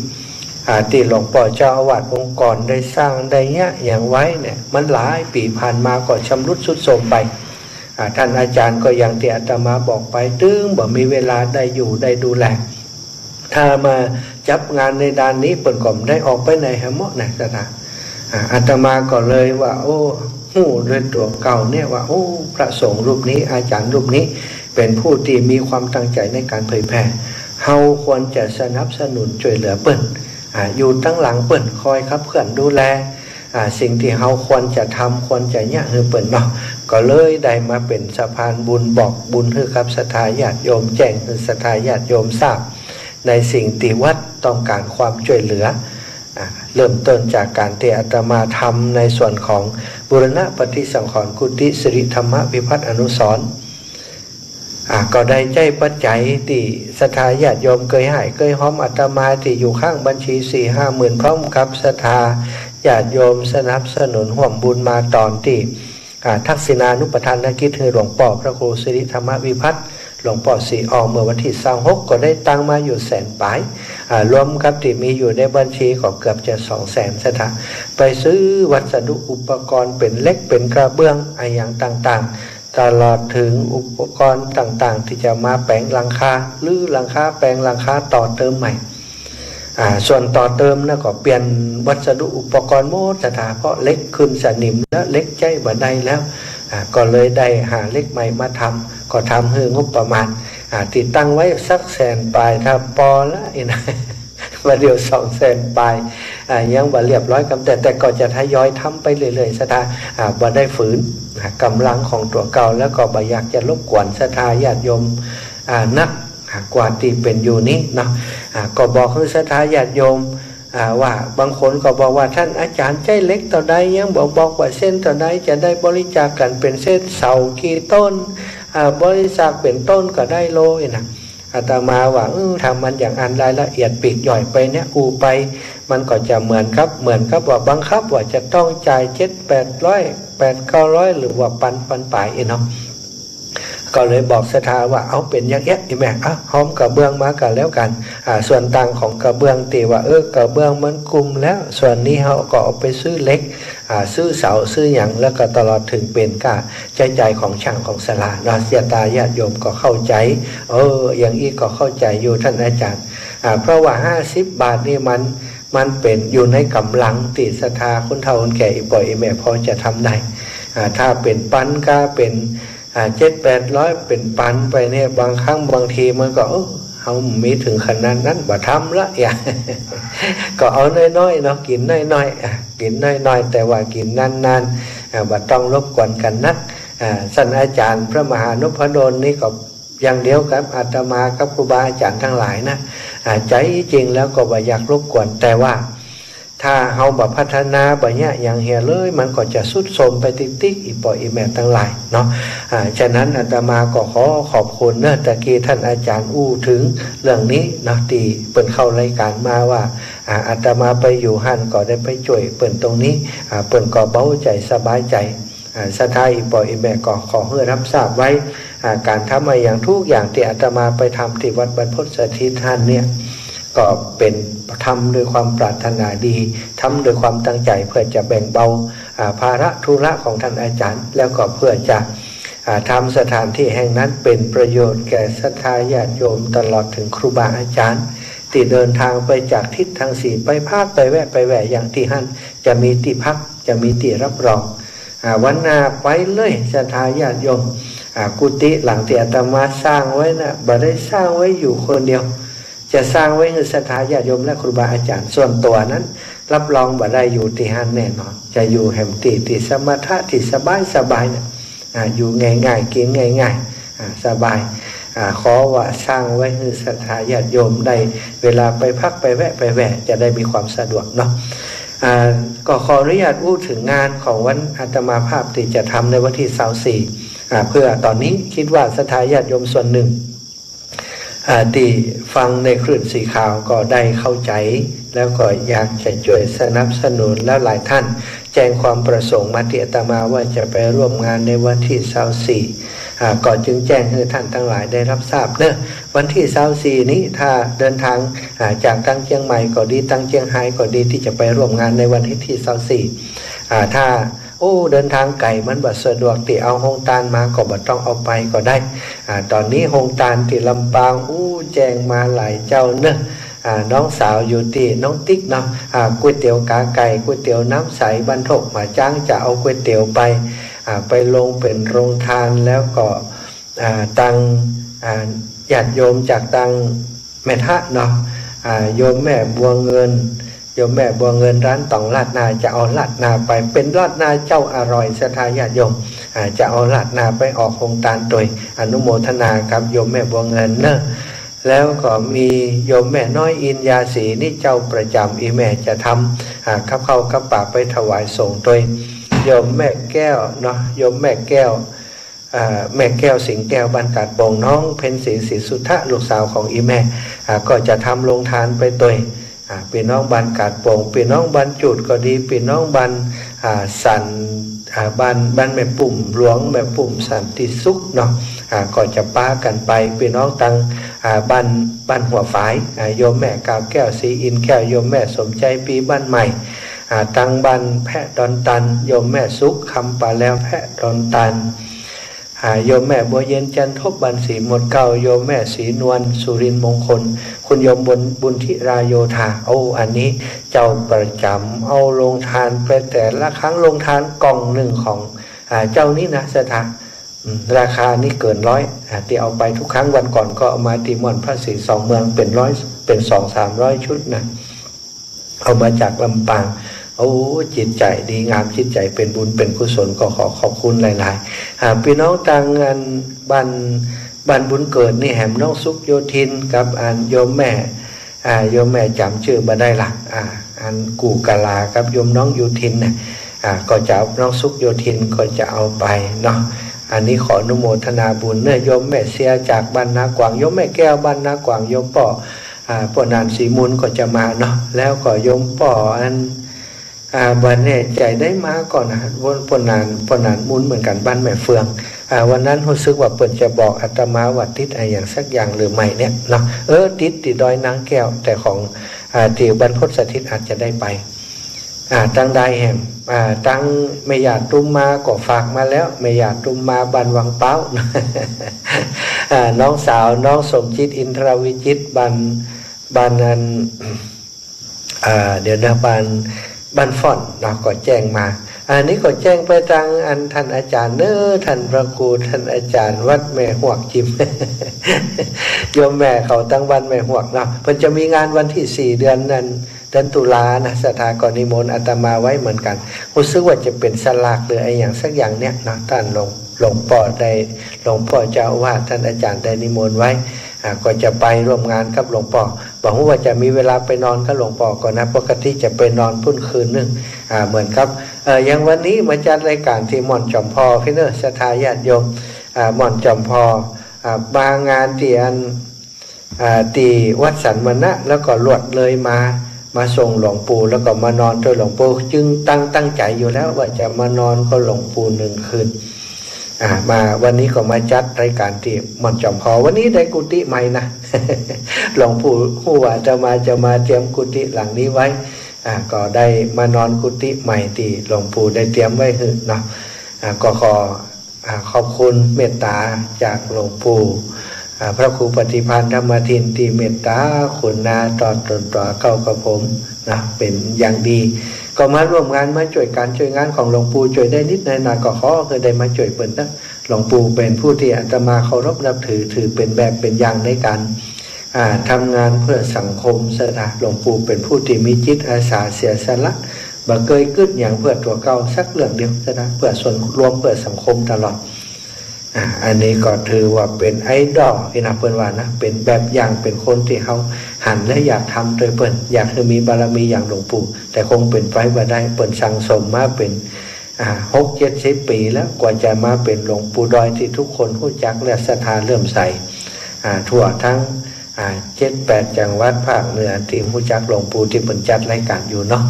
ที่หลวงพ่อเจ้าอาวาสองค์ก่อนได้สร้างได้เนี้ยอย่างไว้เนี่ยมันหลายปีผ่านมาก็ชำรุดทรุดโทรมไปท่านอาจารย์ก็อย่างที่อาตมาบอกไปตึงบ่มีเวลาได้อยู่ได้ดูแลถ้ามาจับงานในด้านนี้เปิ่นก็ได้ออกไปในเหมาะนะสถาน อาตมาก็เลยว่าโอ้หู้ด้วยตัวเก่าเนี่ยว่าโอ้พระสงฆ์รูปนี้อาจารย์รูปนี้เป็นผู้ที่มีความตั้งใจในการเผยแผ่เฮาควรจะสนับสนุนช่วยเหลือเปิ้นอยู่ตั้งหลังเปิ้นคอยขับเคลื่อนดูแลสิ่งที่เฮาควรจะทำควรจะเนี่ยให้เปิ้นเนาะก็เลยได้มาเป็นสะพานบุญบอกบุญให้กับศรัทธาญาติโยมแจ้งให้ศรัทธาญาติโยมทราบในสิ่งที่วัดต้องการความช่วยเหลือเริ่มต้นจากการที่อาตมาทำในส่วนของบูรณะปฏิสังขรณ์กุฏิสิริธรรมวิพัฒน์อนุสรณ์ก็ได้ใจปัจจัยที่ศรัทธาญาติโยมเคยให้เคยหอมอาตมาที่อยู่ข้างบัญชี 4-5 หมื่นพร้อมกับศรัทธาญาติโยมสนับสนุนร่วมบุญมาตอนที่ทักษิณานุปทานกิจคือหลวงพ่อพระครูสิริธรรมวิพัฒน์หลวงพ่อศรีออกเมื่อวันที่26ก็ได้ตั้งมาอยู่แสนปลายรวมกับที่มีอยู่ในบัญชีก็เกือบจะ200,000 สถานไปซื้อวัสดุอุปกรณ์เป็นเล็กเป็นกระเบื้องอย่างต่างๆตลอดถึงอุปกรณ์ต่างๆที่จะมาแปลงหลังคาหรือหลังคาแปลงหลังคาต่อเติมใหม่ส่วนต่อเติมนะก็เปลี่ยนวัสดุอุปกรณ์โมสถาเพราะเล็กขึ้นสนิมและเล็กใจบ่ได้แล้วก็เลยได้หาเล็กใหม่มาทำก็ทำให้งบประมาณติดตั้งไว้สัก100,000 ปลายถ้าปอละนะมาเดียว200,000 ปลายยังบ่เรียบร้อยกันแต่ก็จะทยอยทำไปเรื่อยๆศรัทธาบ่ได้ฝืนกำลังของตัวเก่าแล้วก็บ่อยากจะรบกวนศรัทธาญาติโยมนักกว่าที่เป็นอยู่นี้เนาะก็บอกให้ศรัทธาญาติโยมว่าบางคนก็บอกว่าท่านอาจารย์ใจเล็กต่อใดยังบอกว่าเส้นต่อใดจะได้บริจาคกันเป็นเส้นเสากี่ต้นบริจาคเป็นต้นก็ได้โลนะอาตมาว่าทำมันอย่างอันรายละเอียดปีกย่อยไปเนี่ยไปมันก็จะเหมือนครับว่าบังคับว่าจะต้องจ่าย700-800 800-900หรือว่าปันป่ายเนาะก็เลยบอกศรัทธาว่าเอาเป็นอย่างเงี้ยอีแม่หอมกระเบื้องมากันแล้วกันส่วนต่างของกระเบื้องตีว่ากระเบื้องมันคุมแล้วส่วนนี้เขาก็เอาไปซื้อเล็กซื้อเสาซื้ออย่างแล้วก็ตลอดถึงเป็นค่าใช้จ่ายของช่างของศาลาเนาะเสียตาญาติโยมก็เข้าใจอย่างนี้ก็เข้าใจอยู่ท่านอาจารย์เพราะว่า50 บาทนี่มันเป็นอยู่ในกำลังติศรัทธาคนเฒ่าคนแก่อีปล่อยอีแม่พอจะทำได้ถ้าเป็นปันก็เป็น700-800เป็นปันไปเนี่ยบางครั้งบางทีมันก็เอามีถึงขนาดนั้นบ่ทำละก็เอาน้อยๆเนาะกินน้อยๆกินน้อยๆแต่ว่ากินนานๆบ่ต้องรบกวนกันนักท่านอาจารย์พระมหานพดลนี่ก็อย่างเดียวกับอาตมากับครูบาอาจารย์ทั้งหลายนะใจจริงแล้วก็บ่อยากรบกวนแต่ว่าถ้าเอาบ่พัฒนาบ่เนี่ยอย่างเหียเลยมันก็จะสุดโทรมไปติ๊กอีปออีแม่ทั้งหลายเนาะฉะนั้นอาตมาก็ขอขอบคุณเนอะตะกี้ท่านอาจารย์ถึงเรื่องนี้เนาะที่เปิ่นเข้ารายการมาว่าอาตมาไปอยู่หั่นก็ได้ไปช่วยเปิ่นตรงนี้เปิ่นก็เบาใจสบายใจศรัทธาอีปออีแม่ก็ขอให้รับทราบไว้การทำมาอย่างทุกอย่างที่อาตมาไปทำที่วัดบรรพตสถิตท่านเนี่ยก็เป็นทำด้วยความปรารถนาดีทำด้วยความตั้งใจเพื่อจะแบ่งเบาภาระธุระของท่านอาจารย์แล้วก็เพื่อจะทำสถานที่แห่งนั้นเป็นประโยชน์แก่ศรัทธาญาติโยมตลอดถึงครูบาอาจารย์ที่เดินทางไปจากทิศทาง4ไปภาคไปแวะอย่างที่หั่นจะมีที่พักจะมีที่รับรองวันหน้าไปเลยศรัทธาญาติโยมกุฏิหลังที่อาตมาสร้างไว้นะบ่ได้สร้างไว้อยู่คนเดียวจะสร้างไว้ให้ศรัทธาญาติโยมและครูบาอาจารย์ส่วนตัวนั้นรับรองบ่ได้อยู่ที่หั่นแน่นอนจะอยู่แห่งที่สมถะที่สบายเนี่ยอยู่ง่ายๆกินง่ายๆสบายขอว่าสร้างไว้ให้ศรัทธาญาติโยมได้เวลาไปพักไปแวะจะได้มีความสะดวกเนาะก็ขออนุญาตพูดถึงงานของวันอาตมาภาพที่จะทำในวันที่24เพื่อตอนนี้คิดว่าศรัทธาญาติโยมส่วนหนึ่งที่ฟังในคลื่นสีขาวก็ได้เข้าใจแล้วก็อยากจะช่วยสนับสนุนแล้วหลายท่านแจ้งความประสงค์มาที่อาตมาว่าจะไปร่วมงานในวันที่24ก็จึงแจ้งให้ท่านทั้งหลายได้รับทราบเนอะวันที่24นี้ถ้าเดินทางจากตั้งเชียงใหม่ก็ดีตั้งเชียงไฮ้ก็ดีที่จะไปร่วมงานในวันที่24ถ้าเดินทางไกลมันบ่สะดวกที่เอาโฮงตานมาก็บ่ต้องเอาไปก็ได้ตอนนี้โฮงตานที่ลำปางแจ้งมาหลายเจ้าเนอะ น้องสาวอยู่ที่น้องติ๊กเนาะก๋วยเตี๋ยวกาไก่ก๋วยเตี๋ยวน้ำใสบรรทกมาจ้างจะเอาก๋วยเตี๋ยวไปลงเป็นโรงทานแล้วก็ตังญาติโยมจากตังแม่ทะเนาะโยมแม่บัวเงินโยมแม่บัวเงินร้านตองลาดนาจะเอาลาดนาไปเป็นลาดนาเจ้าอร่อยศรัทธาญาติโยมจะเอาลาดนาไปออกโครงการโดยอนุโมทนาครับโยมแม่บัวเงินเนอะแล้วก็มีโยมแม่น้อยอินยาศรีนี่เจ้าประจำอีแม่จะทำข้าวเข้าข้าวป่าไปถวายส่งโดยโยมแม่แก้วเนาะโยมแม่แก้วแม่แก้วสิงแก้วบ้านกาดบงน้องเพ็ญศรีศรีสุทธะลูกสาวของอีแม่ก็จะทำโรงทานไปโดยพี่น้องบ้านกาดบงพี่น้องบ้านจุดก็ดีพี่น้องบ้านสันบ้านแม่ปุ่มหลวงแม่ปุ่มสันติสุขเนาะก็จะป้ากันไปพี่น้องตังบ้านหัวฝายโยมแม่กาวแก้วศรีอินแก้วโยมแม่สมใจปีบ้านใหม่ตังบ้านแพะดอนตันโยมแม่สุขคำป่าแล้วแพะดอนตันโยมแม่บัวเย็นจันทบบันสีหมดเก่าโยมแม่สีนวลสุรินทร์มงคลคุณโยมบุญธิราโยธาอันนี้เจ้าประจำเอาลงทานไปแต่ละครั้งลงทานกล่องหนึ่งของเจ้านี้นะสถานราคานี่เกิน100ที่เอาไปทุกครั้งวันก่อนก็เอามาตีมอนพระศรี2 เมืองเป็น100เป็น200-300 ชุดนะเอามาจากลำปางจิตใจดีงามจิตใจเป็นบุญเป็นกุศลก็ขอขอบคุณหลายๆพี่น้องต่างงานบ้านบุญเกิดนี่แหมน้องสุขโยธินกับโยมแม่จำชื่อมาได้ละกูกะลากับโยมน้องโยธินเนี่ยก็จะเอาน้องสุขโยธินก็จะเอาไปเนาะอันนี้ขออนุโมทนาบุญเนื้อโยมแม่เสียจากบ้านนากวางโยมแม่แก้วบ้านนากวางโยมป่อนานสีมูลก็จะมาเนาะแล้วก็โยมป่อวันนี้ใจได้มาก่อนนะปนานมุนเหมือนกันบ้านแม่เฟืองวันนั้นรู้สึกว่าเปิดจะบอกอาตมาว่าติดอะไรอย่างสักอย่างหรือไม่เนี่ยเนาะติดดอยนางแก้วแต่ของที่บรรพตสถิตอาจจะได้ไปตั้งได้แห่งตั้งไม่อยากตุ้มมาก็ฝากมาแล้วไม่อยากตุ้มมาบันวังเป้า น้องสาวน้องสมจิตอินทรวิจิตบันนั้นเดี๋ยวนะบ้านฟ่อนเราก็แจ้งมาอันนี้ก็แจ้งไปทางท่านอาจารย์ท่านพระครูท่านอาจารย์วัดแม่หวกจิม โยมแม่เขาตั้งวันแม่หวกเนาะมันจะมีงานวันที่4 เดือนนั้นเดือนตุลานะสถากรนิมนต์อาตมาไว้เหมือนกันรู้สึกว่าจะเป็นสลากหรือไอ้อย่างสักอย่างเนี้ยนะท่านหลวงพ่อเจ้าว่าท่านอาจารย์ได้นิมนต์ไว้ก็จะไปร่วมงานกับหลวงพ่อบอกว่าจะมีเวลาไปนอนกับหลวงพ่อก่อนนะปกติจะไปนอนพุ่นคืนนึงเหมือนครับอย่างวันนี้มาจัดรายการที่ม่อนจอมพอพี่เนอศรัทธาญาติโยมม่อนจอมพอบางงานตีวัดสันมณะแล้วก็ลวดเลยมาส่งหลวงปู่แล้วก็มานอนด้วยหลวงปู่จึงตั้งใจอยู่แล้วว่าจะมานอนก็หลวงปู่1 คืนมาวันนี้ก็มาจัดรายการที่ม่อนจอมพอวันนี้ได้กุฏิใหม่นะ หลวงปู่ผู้ว่าจะมาเตรียมกุฏิหลังนี้ไว้ก็ได้มานอนกุฏิใหม่ที่หลวงปู่ได้เตรียมไว้ให้เนาะก็ขอบคุณเมตตาจากหลวงปู่พระครูปฏิภาณธรรมทินที่เมตตาคุณนาตอนต่อเข้ากับผมนะเป็นอย่างดีก็มาร่วมงานมาช่วยงานของหลวงปู่ช่วยได้นิดหน่อยก็ขอเคยได้มาช่วยเปิดนะหลวงปู่เป็นผู้ที่อาตมาเคารพนับถือเป็นแบบเป็นอย่างในการทำงานเพื่อสังคมสถาหลวงปู่เป็นผู้ที่มีจิตอาสาเสียสละบ่เคยกึศอย่างเพื่อตัวเก่าสักเรื่องเดียวสถาเพื่อส่วนรวมเพื่อสังคมตลอดอันนี้ก็ถือว่าเป็นไอดอลที่นับเปิ้นว่านะเป็นแบบอย่างเป็นคนที่เขาหันและอยากทำโดยเปิ้นอยากจะมีบารมีอย่างหลวงปู่แต่คงเป็นไปบ่ได้เปิ้นสั่งสมมาเป็น60-70 ปีแล้วกว่าจะมาเป็นหลวงปู่ดอยที่ทุกคนรู้จักและศรัทธาเริ่มใส่ทั่วทั้ง7-8 จังหวัดภาคเหนือที่รู้จักหลวงปู่ที่เปิ้นจัดรายการอยู่เนาะ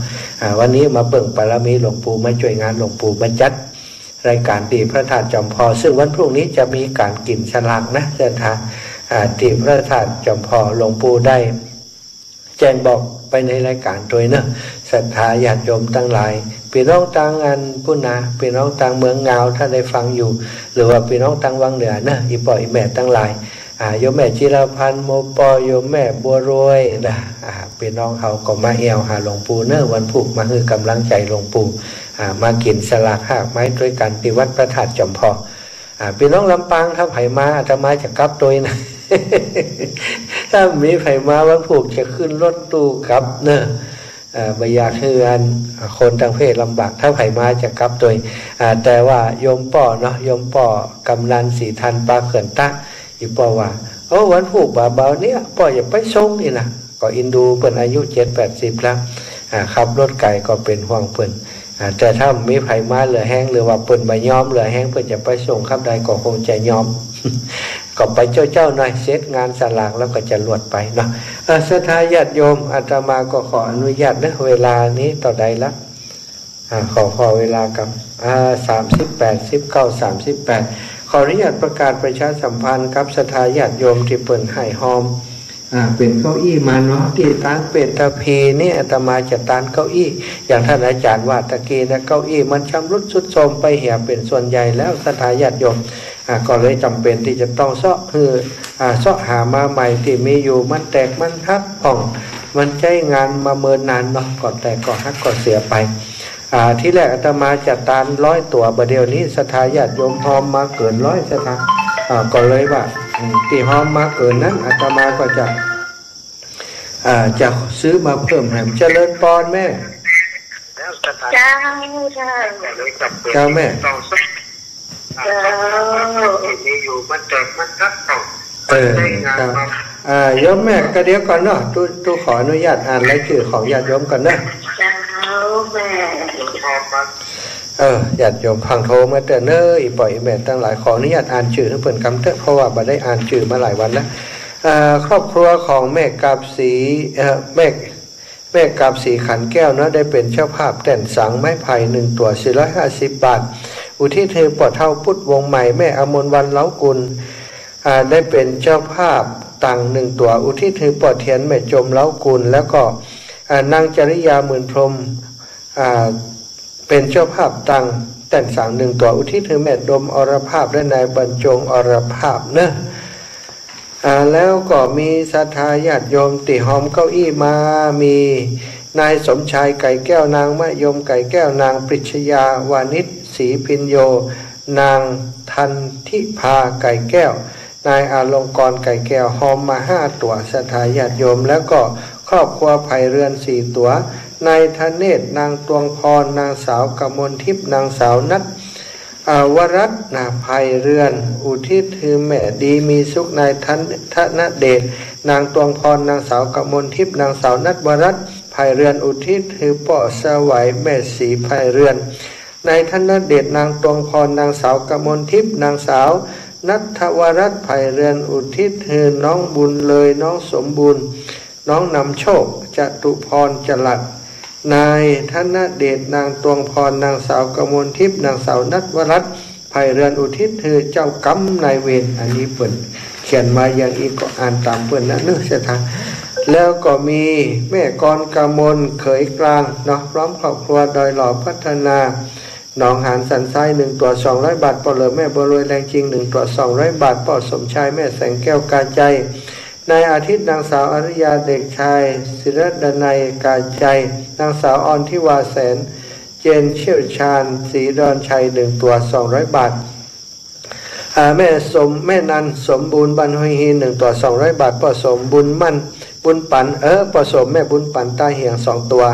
วันนี้มาเบิ่งบารมีหลวงปู่มาช่วยงานหลวงปู่มาจัดรายการตีพระธาตุจอมพอซึ่งวันพรุ่งนี้จะมีการกินฉลากนะเดินทางตีพระธาตุจอมพอหลวงปู่ได้แจ้งบอกไปในรายการโดยเนอะศรัทธาญาติโยมทั้งหลายพี่น้องต่างอันพุ่นนะพี่น้องต่างเมืองเงาถ้าได้ฟังอยู่หรือว่าพี่น้องต่างวังเหนือนะอีป่อยแม่ทั้งหลาย โยมแม่จิรพันธ์โมปอโยมแม่บัวรวยนะพี่น้องเขาก็มาเอวหาหลวงปู่เนอวันพุธมาคือกำลังใจหลวงปู่มากินสลากหากไม้ด้วยกันที่วัดพระธาตุจอมพอพี่น้องลำปางถ้าไผมาอาตมาจะกลับตัวนะ ถ้ามีไผมาวันพุธจะขึ้นรถตู้กลับเนอะบอยากให้อันคนทางเพศลำบากถ้าไผมาจะกลับตัวแต่ว่าโยมป่อเนาะโยมป่อกำนันสีทันปลาเขื่อนตะอีป่อว่าวันพุธเบาๆเนี้ยป่ออย่าไปส่งนี่นะก็อินดูเปิ้นอายุ70-80แล้วขับรถไก่ก็เป็นห่วงเปิ้นแต่ถ้ามีไผมาเหลือแห้งหรือว่าเปิ้นบ่ยอมเหลือแห้งเปิ้นจะไปส่งครับใดก็คงจะยอม ก็ไปเจ้าหน่อยเสร็จงานสลากแล้วก็จะลวดไปเนาะศรัทธาญาติโยมอาตมาก็ขออนุญาตนะเวลานี้ต่อใดละขอเวลากับ38 19 38ขออนุญาตประกาศประชาสัมพันธ์กับศรัทธาญาติโยมที่เปิ้นให้หอมเป็นเก้าอี้มาเนาะที่ตานเป็ดตะพีนี่อาตมาจะตานเก้าอี้อย่างท่านอาจารย์ว่าตะกี้นะเก้าอี้มันชำรุดทรุดโทรมไปเหี่ยเป็นส่วนใหญ่แล้วศรัทธาญาติโยมก็เลยจำเป็นที่จะต้องเสาะหามาใหม่ที่มีอยู่มันแตกมันหักผ่องมันใช้งานมาเมินนานเนาะก่อนแตกก็หักก็เสียไปที่แรกอาตมาจะตาน100 ตัวประเดี๋ยวนี้ศรัทธาญาติโยมพร้อมมาเกิน100ศรัทธาก็เลยว่าที่พร้อมมาเกินนั้นอาตมาก็จะซื้อมาเพิ่มให้เจริญปอนแม่เจ้าแม่มีอยู่มันแตกมันหักผ่องโยมแม่ก็เดี๋ยวก่อนเนาะตู้ขออนุญาตอ่านรายชื่อของญาติโยมก่อนนะญาติโยมฟังโทรมาแต่เนออีปล่อยแม่ตั้งหลายขออนุญาตอ่านชื่อให้เปิ่นกำเถอะเพราะว่าบ่ได้อ่านชื่อมาหลายวันแล้วครอบครัวของแม่กาบสีแม่กาบสีขันแก้วเนาะได้เป็นเจ้าภาพแต่นสังไม้ไผ่1 ตัว450 บาทอุทิศเธอปอดเท่าพุทธวงใหม่แม่อมรวรรณเล้ากุลได้เป็นเจ้าภาพตัง1 ตัวอุทิศเธอปอดเทียนแม่จมเล้ากุลแล้วก็นางจริยาหมื่นพรหมเป็นเจ้าภาพตังแต่นสัง1 ตัวอุทิศเธอแม่ดมอรภาพและนายบรรจงอรภาพเนอะแล้วก็มีศรัทธาญาติโยมติหอมเก้าอี้มามีนายสมชายไก่แก้วนางมะยมไก่แก้วนางปริชยาวานิชศรีพินโยนางทันทิพาไก่แก้วนายอาลงกรไก่แก้วหอมมา5 ตัวศรัทธาญาติโยมแล้วก็ครอบครัวไผ่เรือน4 ตัวนายธเนศนางตวงพรนางสาวกมลทิพย์นางสาวนัทวรัตน์ภัยเรือนอุทิศคือแม่ดีมีสุขนายธนเดชนางตวงพรนางสาวกมลทิพย์นางสาวนัทวรัตน์ภัยเรือนอุทิศคือป่อสวัยแม่ศรีภัยเรือนนายธนเดชนางตวงพรนางสาวกมลทิพย์นางสาวนัทวรัตน์ภัยเรือนอุทิศคือน้องบุญเลยน้องสมบูรณ์น้องนำโชคจตุพรจรัสนายธนเดชนางตวงพรนางสาวกมลทิพย์นางสาวนัทวรัตน์ภัยเรือนอุทิศเธอเจ้ากรรมนายเวรอันนี้เปิ่นเขียนมาอย่างอีกก็อ่านตามเปิ่นนะเนื้อเสียทางแล้วก็มีแม่กรกมลเขยกลางเนาะพร้อมครอบครัวดอยหล่อพัฒนาหนองหานสันทราย1 ตัว200 บาทปอเหลือแม่บัวรวยแรงจริง1 ตัว200 บาทปอสมชายแม่แสงแก้วกาใจนายอาทิตย์นางสาวอริยาเด็กชายศิรดนัยกาใจนางสาวออนทิวาแสนเจนเชี่ยวชาญศรีดอนชัย1 ตัว200 บาทแม่นันสมบูรณ์บรรหฮี1 ตัว200 บาทปอสมบุญมั่นบุญปันปอสมแม่บุญปันตาเหียง2 ตัว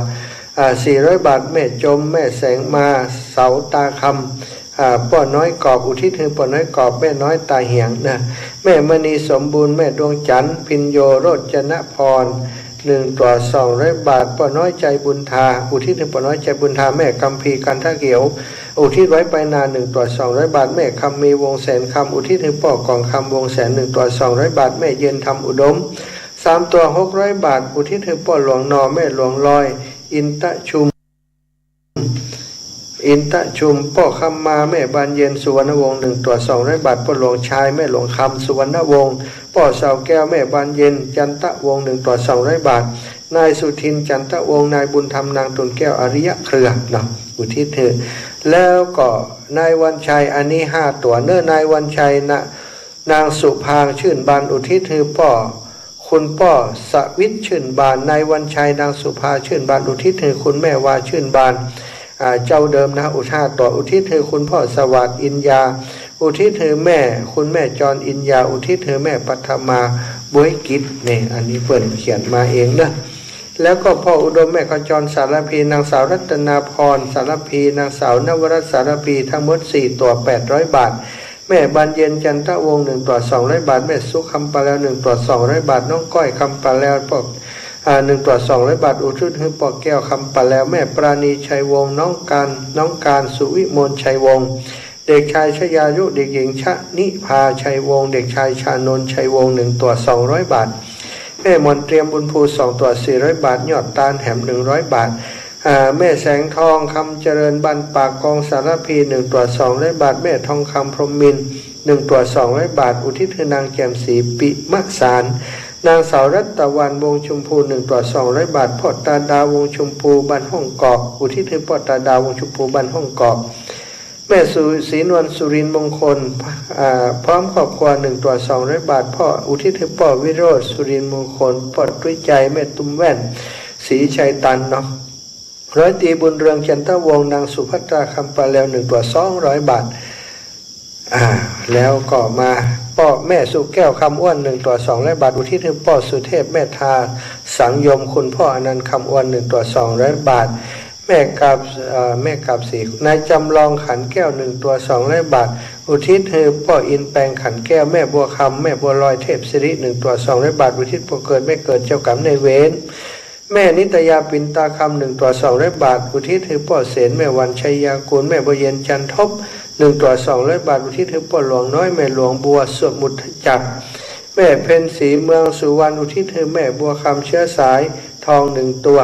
400 บาทแม่จมแม่แสงมาเสาตาคำป้อน้อยกอบอุทิศถึงป้อน้อยกอบแม่น้อยตาเหียงนะแม่มณีสมบูรณ์แม่ดวงจันทร์พินโยโรจนพร1 ตัว200 บาทป้อน้อยใจบุญทาอุทิศถึงป้อน้อยใจบุญทาแม่กัมพีกันทะเขียวอุทิศไว้ไปนาน1 ตัว200 บาทแม่คำมีวงแสนคำอุทิศถึงป้อกองคำวงแสน1 ตัว200 บาทแม่เย็นทำอุดม3 ตัว600 บาทอุทิศถึงป้อหลวงนอแม่หลวงลอยอินตะชุมป้อคำมาแม่บานเย็นสุวรรณวงศ์1 ตัว200 บาทป้อหลวงชายแม่หลวงคำสุวรรณวงศ์ป้อสาวแก้วแม่บานเย็นจันตะวงศ์1 ตัว200 บาทนายสุทินจันตะวงศ์นายบุญธรรมนางตุนแก้วอริยะเครือเนาะอุทิศเธอแล้วก็นายวันชัยอันนี้5 ตัวเนื้อนายวันชัยนะ นางสุพางชื่นบานอุทิศคือป่อคุณป่อสวิทย์ชื่นบานนายวันชัยนางสุภาชื่นบานอุทิศคือคุณแม่วาชื่นบานเจ้าเดิมนะอุท่าต่ออุทิศคือคุณพ่อสวัสดิ์อินยาอุทิศคือแม่คุณแม่จรอินยาอุทิศคือแม่ปัทมาบุยกิจนี่อันนี้เปิ่นเขียนมาเองนะแล้วก็พ่ออุดมแม่ขจรสารพีนางสาวรัตนาพรสารพีนางสาวนวรัตน์สารพีทั้งหมด4ตัว800 บาทแม่บานเย็นจันทวงศ์1ตัว200 บาทแม่สุขคำปาแล้ว1ตัว200 บาทน้องก้อยคำปาแล้วปอก1ตัว200 บาทอุทิศให้ปอกแก้วคำปาแล้วแม่ปราณีชัยวงศ์น้องการสุวิมลชัยวงศ์เด็กชายชยายุเด็กหญิงชะนิพาชัยวงศ์เด็กชายชานนท์ชัยวงศ์1ตัว200 บาทแม่มนเตรียมบุญภู2ตัว400 บาทยอดตาลแหม100 บาทแม่แสงทองคำเจริญบันปากกองสารพี1ตัว200 บาทแม่ทองคำพรหมินทร์1ตัว200 บาทอุทิศคือนางแจ่มศรีปิมะสารนางสาวรัตวันวงชมพู1ตัว200 บาทพ่อตาดาวงชมพูบ้านห้องกอกอุทิศคือพ่อตาดาวงชมพูบ้านห้องกอกแม่ศรีนวลสุรินทร์มงคลพร้อมครอบครัว1ตัว200 บาทพ่ออุทิศคือพ่อวิโรจน์สุรินทร์มงคลพ่อตุ้ยใจแม่ตุ้มแว่นศรีชัยตันเนาะร้อยตีบุญเรืองจันทวงศ์นางสุภัตราคำปาแล้ว1ตัว200 บาทแล้วก็มาพ่อแม่สุแก้วคำอ้วน1ตัว200 บาทอุทิศให้พ่อสุเทพแม่ทาสังยมคุณพ่ออนันต์คำอ้วน1ตัว200 บาทแม่กับสีนายจำลองขันแก้ว1ตัว200 บาทอุทิศให้พ่ออินแปลงขันแก้วแม่บัวคำแม่บัวลอยเทพสิริ1ตัว200 บาทอุทิศพ่อเกิดแม่เกิดเจ้ากรรมนายเวรแม่นิตยาปินตาคำ1ตัว200 บาทอุทิศให้พ่อเสนแม่วันชัยยากูลแม่บัวเย็นจันทบ1ตัว200 บาทอุทิศให้พ่อหลวงน้อยแม่หลวงบัวสมุทรจักรแม่เพ็ญศรีเมืองสุวรรณอุทิศให้แม่บัวคำเชื้อสายทอง1ตัว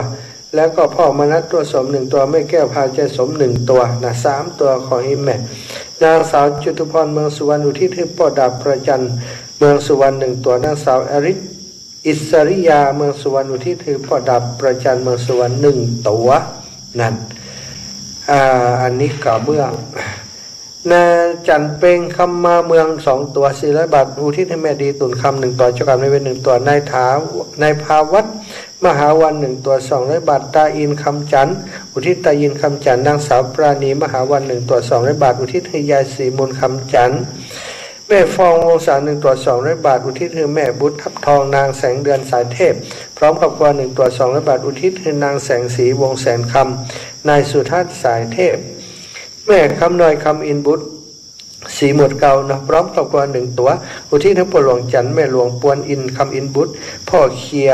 แล้วก็พ่อมนัสตัวสม1ตัวแม่แก้วพาใจสม1ตัวนะ3ตัวของอีแม่นางสาวจุตุพรเมืองสุวรรณอุทิศให้พ่อดาบประจันเมืองสุวรรณ1ตัวนางสาวอิสริยาเมืองสุวรรณอุทิศให้พ่อดาบประจันเมืองสุวรรณ1ตัวนั่นอันนี้กะเบื้องนาจันเปงคำมาเมือง2ตัว400 บาทอุทิศให้แม่ดีตุนคำ1ตัวเจ้ากรรมนายเวร1ตัวนายภาวัตมหาวัน1ตัว200 บาทตาอินคำจันอุทิศตาอินคำจันนางสาวปราณีมหาวัน1ตัว200 บาทอุทิศให้ยายศรีมูลคำจันแม่ฟองวงศา1ตัว200 บาทอุทิศให้แม่บุตรทับทองนางแสงเดือนสายเทพพร้อมกับครัว1ตัว200 บาทอุทิศให้นางแสงสีวงแสนคำนายสุทัศน์สายเทพแม่คำน้อยคำอินบุตรสีหมดเก่านะพร้อมครอบครัว1ตัวอุทิศให้พ่อหลวงจันทร์แม่หลวงปวนอินคำอินบุตรพ่อเคีย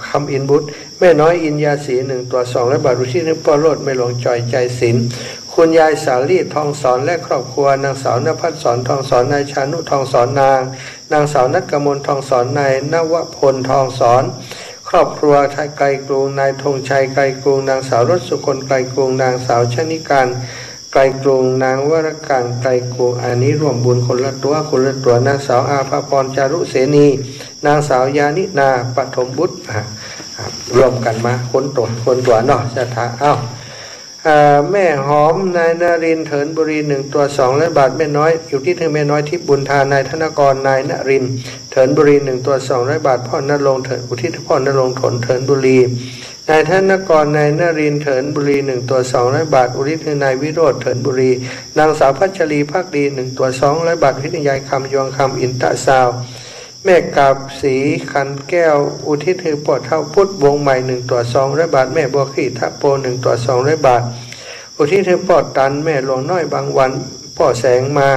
คำอินบุตรแม่น้อยอินยาสี1ตัว200 บาทอุทิศให้พ่อโลดแม่หลวงจอยใจศิลป์คุณยายสาลีทองสอนและครอบครัวนางสาวนภัสสรทองสอนนายชานุทองสอนนางสาวนัทกมลทองสอนนายนวพลทองสอนครอบครัวไทยไกลกรุงนายธงชัยไกลกรุงนางสาวรสสุคนไกลกรุงนางสาวชนิการไกลกรุงนางวรการไกลกรุงอันนี้รวมบุญคนละตัวนางสาวอาภาพรจารุเสนีนางสาวยานินาปฐมบุตรรวมกันมาคนตัวเนาะสถาแม่หอมนายนรินทร์เถินบุรี1ตัว200 บาทแม่น้อยอยู่ที่แม่น้อยที่บุญทานายธนกรนายนรินทร์เถินบุรี1ตัว200 บาทพ่อนรงค์เถินอุทิศพ่อนรงค์ถนเถินบุรีนายธนกรนายนรินทร์เถินบุรี1ตัว200 บาทอุทิศนายวิโรจน์เถินบุรีนางสาวพัชรีภาคดี1ตัว200 บาทอุทิศยายคำยวงคำอินตะซาวแม่กาบสีขันแก้วอุทิศให้พ่อเท่าพุทธวงใหม่1ตัว200 บาทแม่บัวขี้ทับโป1ตัว200 บาทอุทิศให้พ่อตันแม่หลวงน้อยบางวันพ่อแสงมา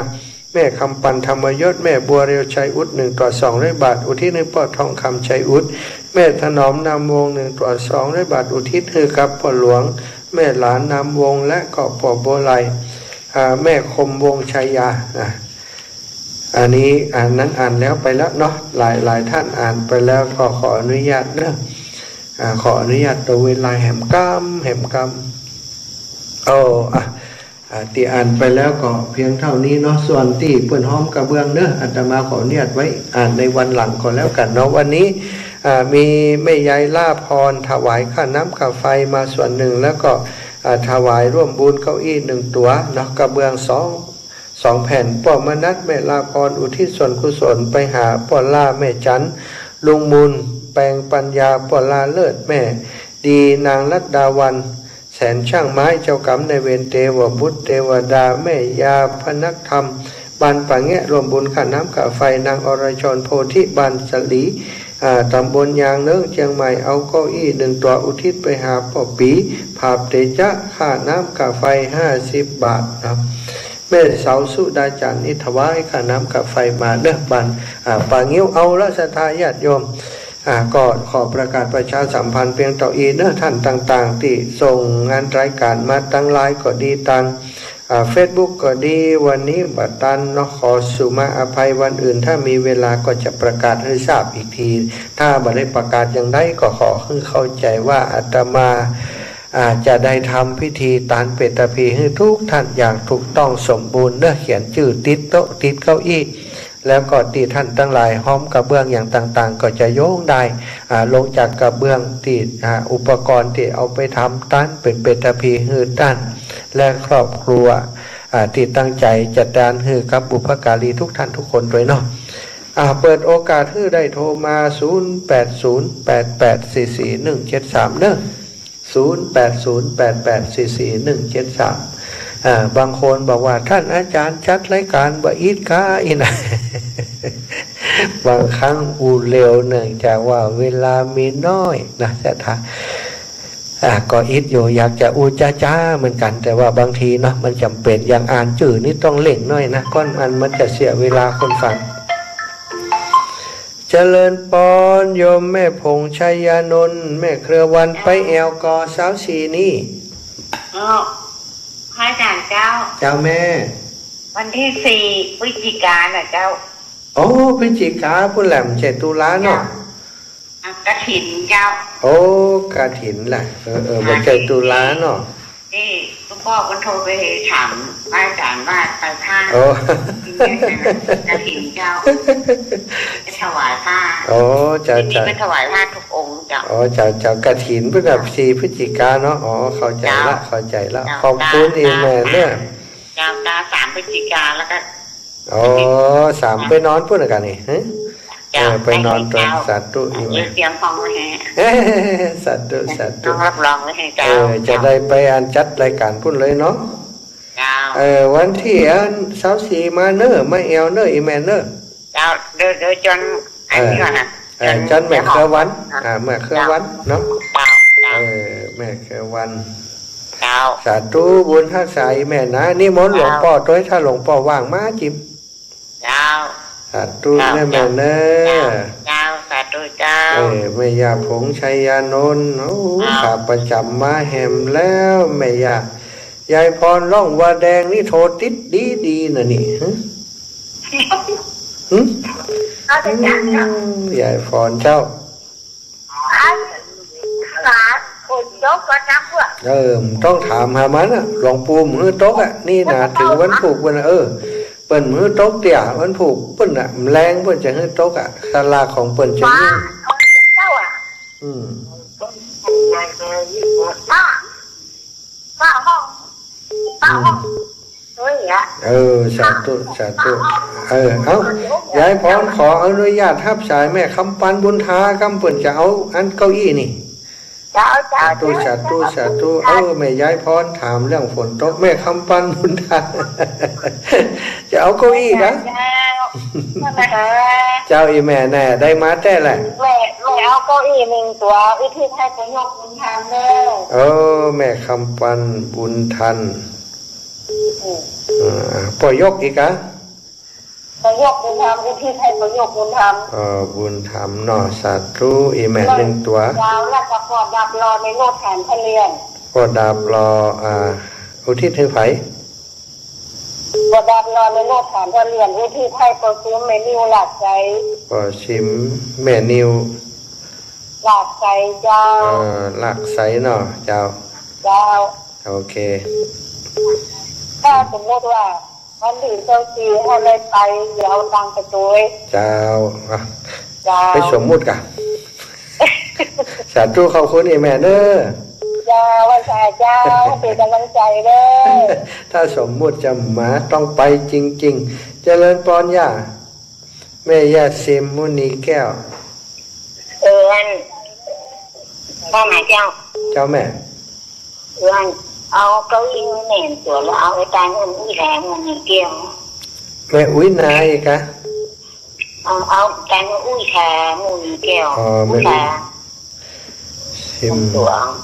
แม่คำปันธรรมยศแม่บัวเรียวชัยอุด1ตัว200 บาทอุทิศให้พ่อทองคำชัยอุดแม่ถนอมนามวง1ตัว200 บาทอุทิศให้กับพ่อหลวงแม่หลานนามวงและก็พ่อโบไลแม่คมวงชัยยาอันนี้นั้นอ่านแล้วไปแล้วเนาะหลายท่านอ่านไปแล้วก็ขออนุญาตเด้อขออนุญาตตัวเวลาแหมกำที่อ่านไปแล้วก็เพียงเท่านี้เนาะส่วนที่เพื่อนห้อมกระเบื้องเด้ออาตมาขออนุญาตไว้อ่านในวันหลังก่อนแล้วกันเนาะวันนี้มีแม่ยายล่าพรถวายค่าน้ำค่าไฟมาส่วนหนึ่งแล้วก็ถวายร่วมบุญเก้าอี้1ตัวเนาะกระเบื้อง2 2 แผ่นป้อมนัสแม่ลาพรอุทิศส่วนกุศลไปหาป้อล่าแม่จันลุงมูลแปลงปัญญาป้อล่าเลิศแม่ดีนางรัตดาวันแสนช่างไม้เจ้ากรรมในเวรเทวบุตรเทวดาแม่ยาพนักธรรมบานป่าแงะรวมบุญข้าน้ำข้าไฟนางอรชรโพธิบานสลีตำบลยางเนิ้งเชียงใหม่เอาเก้าอี้1 ตัวอุทิศไปหาพ่อปีภาพเตจะค่าน้ำค่าไฟ50 บาทครับแม่เสาสุดาจันทร์นิถวายค่าน้ำค่าไฟมาเด้อบันป่างิ้วเอาละศรัทธาญาติโยมก็ขอประกาศประชาสัมพันธ์เพียงต่ออีเนท่านต่างๆที่ส่งงานรายการมาตั้งไลน์ก็ดีตั้งFacebook ก็ดีวันนี้บัดตันเนาะขอสุมาอภัยวันอื่นถ้ามีเวลาก็จะประกาศให้ทราบอีกทีถ้าบัดได้ประกาศอย่างไรก็ขอให้เข้าใจว่าอาตมาจะได้ทำพิธีตานเปตพีให้ทุกท่านอย่างถูกต้องสมบูรณ์เนื้อเขียนชื่อติดโต๊ะติดเก้าอี้แล้วก็ที่ท่านทั้งหลายห้อมกระเบื้องอย่างต่างๆก็จะโยงได้ลงจากกระเบื้องที่อุปกรณ์ที่เอาไปทำตั้นเป็นเปตพีฮือตั้นและครอบครัวที่ตั้งใจจัดการฮือกับบุพการีทุกท่านทุกคนด้วยเนาะเปิดโอกาสฮือได้โทรมา0808844173เนอะ0808844173บางคนบอกว่าท่านอาจารย์จัดรายการบ่อีดกาอีนะ บางครั้งอูเร็วเนื่องจากว่าเวลามีน้อยนะแต่ถ้าก็อิดอยู่อยากจะอูจ้าเหมือนกันแต่ว่าบางทีเนาะมันจำเป็นอย่างอ่านจื่อนี่ต้องเล่งหน่อยนะก้อนมันจะเสียเวลาคนฟังเจริญปอนโยมแม่พงชัยยานนท์แม่เครือวันไปแอลกอสาวสีนี่พระอาจารย์เจ้าเจ้าแม่วันที่4 พฤศจิกายนเจ้าโอ้พฤศจิกาพุ่นแหลม7 ตุลาเนาะกฐินเจ้าโอ้กฐินแหละวัน7 ตุลาเนาะนี่คุณพ่อคุณโทรไปถามพระอาจารย์ว่าไปผ้าโอ้กฐินเจ้าไปถวายผ้าโอ้จะไปถวายผ้าทุกองค์เจ้าโอ้จะกฐินเพื่อกับ4 พฤศจิกาเนาะอ๋อเข้าใจละขอบคุณอีแม่เนี่ยเจ้า3 พฤศจิกาแล้วก็อ๋อ3ไปนอนพุ่นกันนี่ไปนอนตรงสัตว์ตู้อีแม่เตรียมห้องไว้ให้สัตว์ตู้รับรองไว้ให้เจ้าจะได้ไปอันจัดรายการพุ่นเลยเนาะวันที่24มาเนอมาแอลเนออีแม่เนอเจ้าเดินจนอันนี้ก่อนนะจนแม่เครือวันแม่เครือวันเนาะแม่เครือวันสาธุบุญทักษะแม่นะนี่มนต์หลวงพ่อตัวถ้าหลวงพ่อว่างมาจิมสาธุแม่เนอสาธุเจ้าแม่ยาผงชัยยานนท์ข้าประจำมาแหมแล้วแม่ยายพรล่องว่าแดงนี่โทรติดดีนะนี่ยายพรเจ้าต้องถามหามันหลวงปู่มือโต๊ะนี่นะถึงวันผูกวันเปิ้นมือโต๊ะเตี่ยวันผูกเปิ้นแรงเปิ้นจะให้โต๊ะศาลาของเปิ้นจะนี่ป้าห้องสาธุเอายายพรขออนุญาตทับสายแม่คำปันบุญทากำเปิ้นจะเอาอันเก้าอี้นี่สาธุแม่ยายพรถามเรื่องฝนตกแม่คำปันบุญทาจะเอาเก้าอี้นะเจ้าอีแม่แน่ได้มาแต่แหละแม่เอาเก้าอี้1 ตัววิธีให้ประโยชน์บุญทันเด้อแม่คำปันบุญทันปอยกอีกอะประโยชน์บุญธรรมวิธีให้ประโยชน์บุญธรรมบุญธรรมเนาะสาธุอีแม่1 ตัวยาวแล้วก็พอดับรอในโลกแทนทะเลียนพอดับรออุทิศให้ไผพอดับรอในโลกแทนทะเลียนวิธีให้ประซิมแม่นิวหลักใจประซิมแม่นิวหลักใจเจ้าหลักใสเนาะเจ้าโอเคถ้าสมมติว่าวันที่24ให้เลยไปเดี๋ยวตังไปด้วยเจ้าไปสมมุติกันสาธุขอบคุณอีแม่เด้อ จ้าว่าสาเจ้าเป็นกำลังใจเลย ถ้าสมมุติจะมาต้องไปจริงๆเจริญพรย่าแม่ย่าซิมมุนีแก้ว อันพ่อแม่เจ้า เจ้าแม่ อันเอาเก้าอี้แหน่นตัวแล้วเอาไปตายเงินอุ้ยแรงมันเกี่ยว แม่อุ้ยนายกะ เอาตายเงินอุ้ยแข็งมือเกี่ยว ไม่รู้ซิม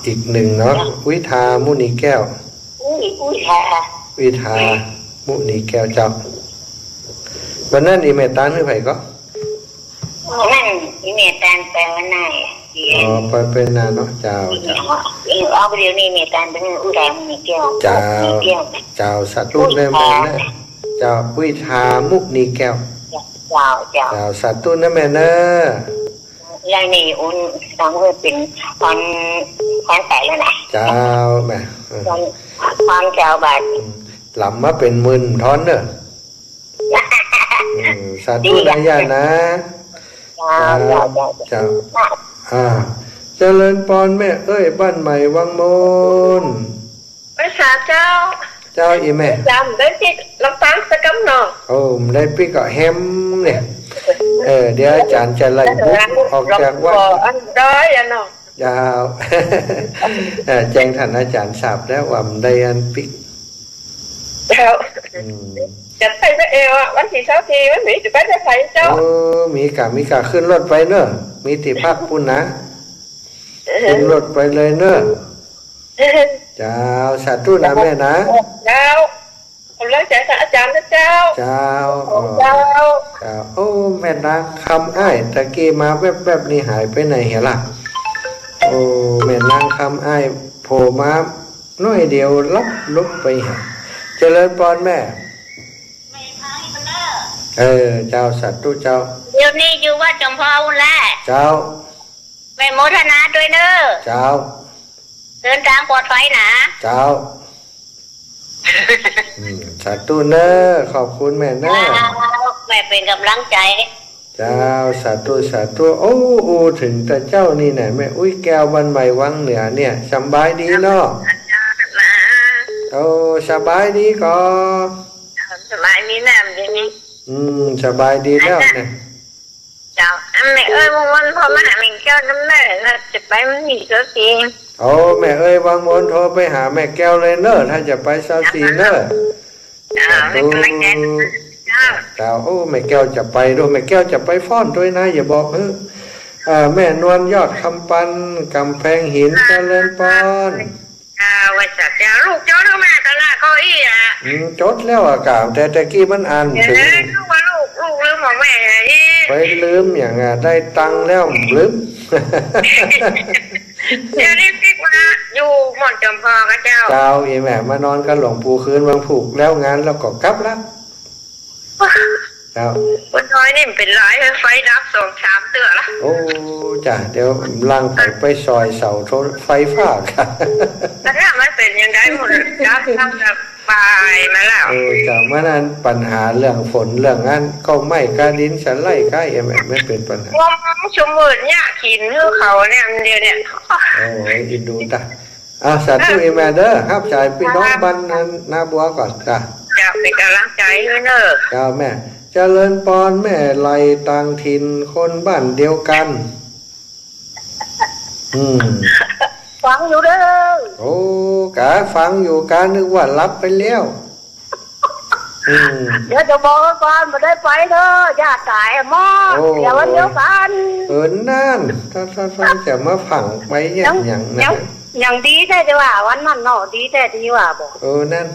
อีกหนึ่งเนาะวิทามุนีแก้ว อุ้ยแข็ง วิทามุนีแก้วเจ้าวันนั้นอีเมตานหรือไผก็ นั่นอีเมตันแปลว่าไหน ไปเป็นนานเนาะเจ้า เอาไปเดี๋ยวนี้เมตันเป็นอุ้ยแรงมือเกี่ยว เจ้าสัตว์รุ่นแม่แม่นะเจ้าวิทามุนีแก้วเจ้าสัตว์รุ่นนะแม่เนอะยายนี่อุ่นต้องเป็นความใสแล้วนะเจ้าแม่ความเจ้าบาดหลับมาเป็นมื่นท้อนเนอะสาธุนะย่านะเจ้าเจริญพรแม่เอ้ยบ้านใหม่วังมนภาษาเจ้าอีแม่จำได้ที่ลำปางสกัมหนอโอ้ได้พี่ก็แฮมเนี่ยเดี๋ยวอาจารย์จะไล่บุ๊กออกจากวัดอันร้อยอ่ะเนาะยาวแจ้งท่านอาจารย์ทราบแล้วว่าได้อันปิกแล้วจะไปไปเอววันที่เช้าทีวันนี้จะไปจะไปเจ้ามีกะขึ้นรถไปเนอะมีที่พักปุ่นนะขึ้นรถไปเลยเนอะเจ้าสาธุนะแม่นะเจ้าผมรักใจอาจารย์นะเจ้าเจ้าโอ้แม่นางคำอ้ายตะกี้มาแวบๆนี่หายไปไหนเหรอล่ะโอ้แม่นางคำอ้ายโผล่มาน้อยเดียวลับลุกไปหาเจริญพรแม่เจ้าสัตว์ตู้เจ้าเดี๋ยวนี้อยู่ว่าจงพออุ่นแหละเจ้าไม่โมทนาด้วยเนอะเจ้าเดินทางปลอดภัยนะเจ้าสัตว์ตู้เนอะขอบคุณแม่เนอะแม่เป็นกำลังใจเจ้าสัตว์ตู้โอ้ถึงแต่เจ้านี่ไหนแม่อุ้ยแก้ววันใหม่วังเหนือเนี่ยสบายดีเนาะโอ้สบายดีก็สบายดีนะดีนี่สบายดีแล้วเนี่ยเจ้าแม่เอ้ยวันพอมาหาแม่แก้วน้ำแม่นะจะไปมันมีเสื้อสีโอ้แม่เอ้ยวังมนโทรไปหาแม่แก้วเลยเนอะถ้าจะไปเสื้อสีเนอะเจ้าโอ้แม่แก้วจะไปด้วยแม่แก้วจะไปฟ้อนด้วยนะอย่าบอกแม่นวลยอดคำปันกำแพงหินเจริญพรว่าจะเจ้าลูกเจ้าดูแม่ตลาดเขาอีจดแล้วอากาศแต่ตะกี้มันอ่านถึงว่าลูกลืมของแม่ไปลืมอย่างได้ตังแล้วลืมเดี๋ยวนี้พี่ว่าอยู่หม่อนจอมพอกับเจ้าอีแม่มานอนกับหลวงปู่คืนบางผูกแล้วงานแล้วก็กลับแล้วเจ้าวันน้อยนี่เป็นร้ายไฟดับ2-3 เตือละโอ้จ้ะเดี๋ยวลังไปซอยเสาไฟฟ้าค่ะแต่ถ้ามันเป็นยังไงหมดดับทั้งแบบปลายมาแล้วจ้ะเมื่อนั้นปัญหาเรื่องฝนเรื่องนั้นก็ไม่การดินฉันไล่ใกล้ไม่เป็นปัญหาชั่วโมงเนี่ยขินคือเขาเนี่ยเดียวเนี่ยโอ้ยอินดูตาสาธุอีแม่เด้อครับจ่ายพี่น้องบ้านนาบัวก่อนจ้ะจะเป็นกำลังใจด้วยเนอะเจ้าแม่เจริญพรแม่ไล่ต่างถิ่นคนบ้านเดียวกันฟังอยู่เด้อโอ้กะฟังอยู่กะนึกว่ารับไปแล้วเดี๋ยวจะบอกก่อนมาได้ไปเด้อญาติตายหม้อเดี๋ยววันเดียวกันนั่นถ้าจะมาฝังไปอย่างนั้นอย่างดีแท้จะว่าวันนั้นเนาะดีแท้ที่ว่าบอกนั่น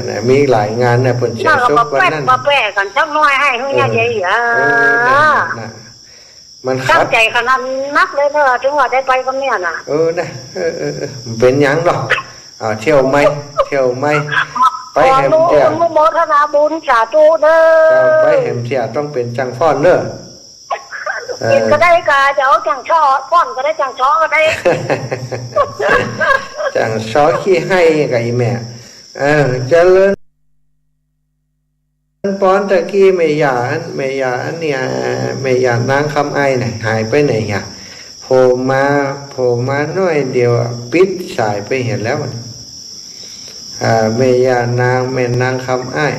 น่ะมีหลายงานน่ะเพิ่นเสียชุบวันนั้นมาแปะกันจักน้อยให้เฮาใหญ่มันตั้งใจขนาดนักเลยเนอะถึงว่าได้ไปกับเนี่ยน่ะนะเป็นหยังดอกเที่ยวไหมไปแหมเที่ยวโมทนาบุญสาธุเด้อไปแหมเที่ยวต้องเป็นจังฟ้อนเด้อกินก็ได้กาจะเอาจังช่อฟ้อนก็ได้จังช่อก็ได้จังช่อขี้ให้กับอีแม่เจริญปอนตะกี้เมียาอันเนี่ยเมียานางคำไอ้ไหนหายไปไหนอ่ะโผ โผล่มาน้อยเดียวปิดสายไปเห็นแล้วแม่ย่านางแม่นางคำอ้าย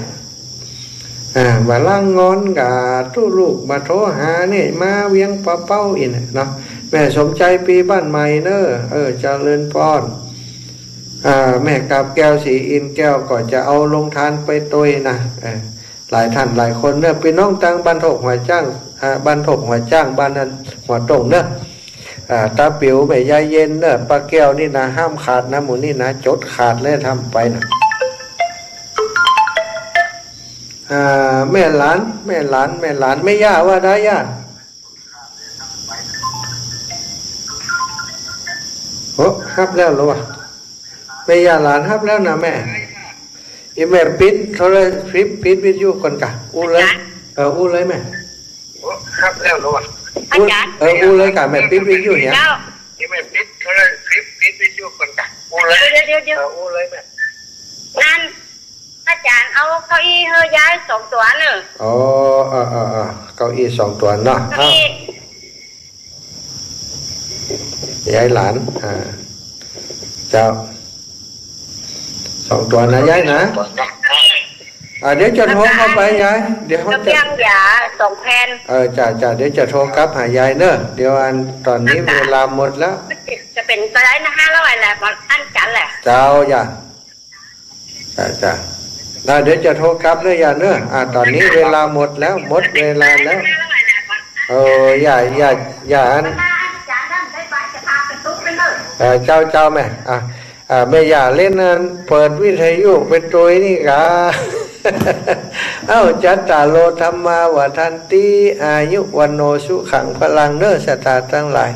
มาล่างงอนกับตู้ลูกมาโทรหาเนี่ยมาเวียงปะเป้าอินเนาะแม่สมใจปีบ้านใหม่เนอะเจริญพรแม่กับแก้วสีอินแก้วก็จะเอาลงทานไปตัวยนะหลายท่านหลายคนเนอะพี่น้องตังบ้านถกหัวจ้างบ้านถกหัวจ้างบ้านนั้นหัวตรงเนอะตาปิ๋วแม่ยายเย็นเนอะปลาแก้วนี่นะห้ามขาดนะหมูนี่นะจดขาดเลยทำไปนะแม่หลานไม่ย่าว่าได้ย่าโอ้ฮับแล้วหรอวะแม่ย่าหลานฮับแล้วนะแม่อีแม่ปิดเขาเลยปิดวิทยุก่อนกะอู้เลยอู้เลยแม่ฮับแล้วหรอวะอู้เลยกะแม่ปิดวิทยุเนี่ยอีแม่ปิดเขาเลยปิดวิทยุก่อนกะอู้เลยเดี๋ยวอู้เลยแม่นั่นอาจารย์เอาเก้าอี้เฮยย้าย2 ตัวเนอะอ๋อเก้าอี้2 ตัวเนาะย้ายหลานเจ้า2 ตัวนะย้ายนะเดี๋ยวจะโทรเข้าไปยายเดี๋ยวเขาจะเพียงยา2 แผ่นจ่าเดี๋ยวจะโทรกลับหายายเนอะเดี๋ยวตอนนี้เวลาหมดแล้วจะเป็นตัวได้นะ500แหละอันกันแหละเจ้าอย่าจ้าเดี๋ยวจะโทรกลับเลยอย่าเนอะตอนนี้เวลาหมดแล้วหมดเวลาแล้วอย่าอันเจ้าแม่ไม่อย่าเล่นนั้นเปิดวิทยุเป็นตัวนี่กะจัตตาโลธรรมาวทันติอายุวันโนสุขังพลังเนอสตาทั้งหลาย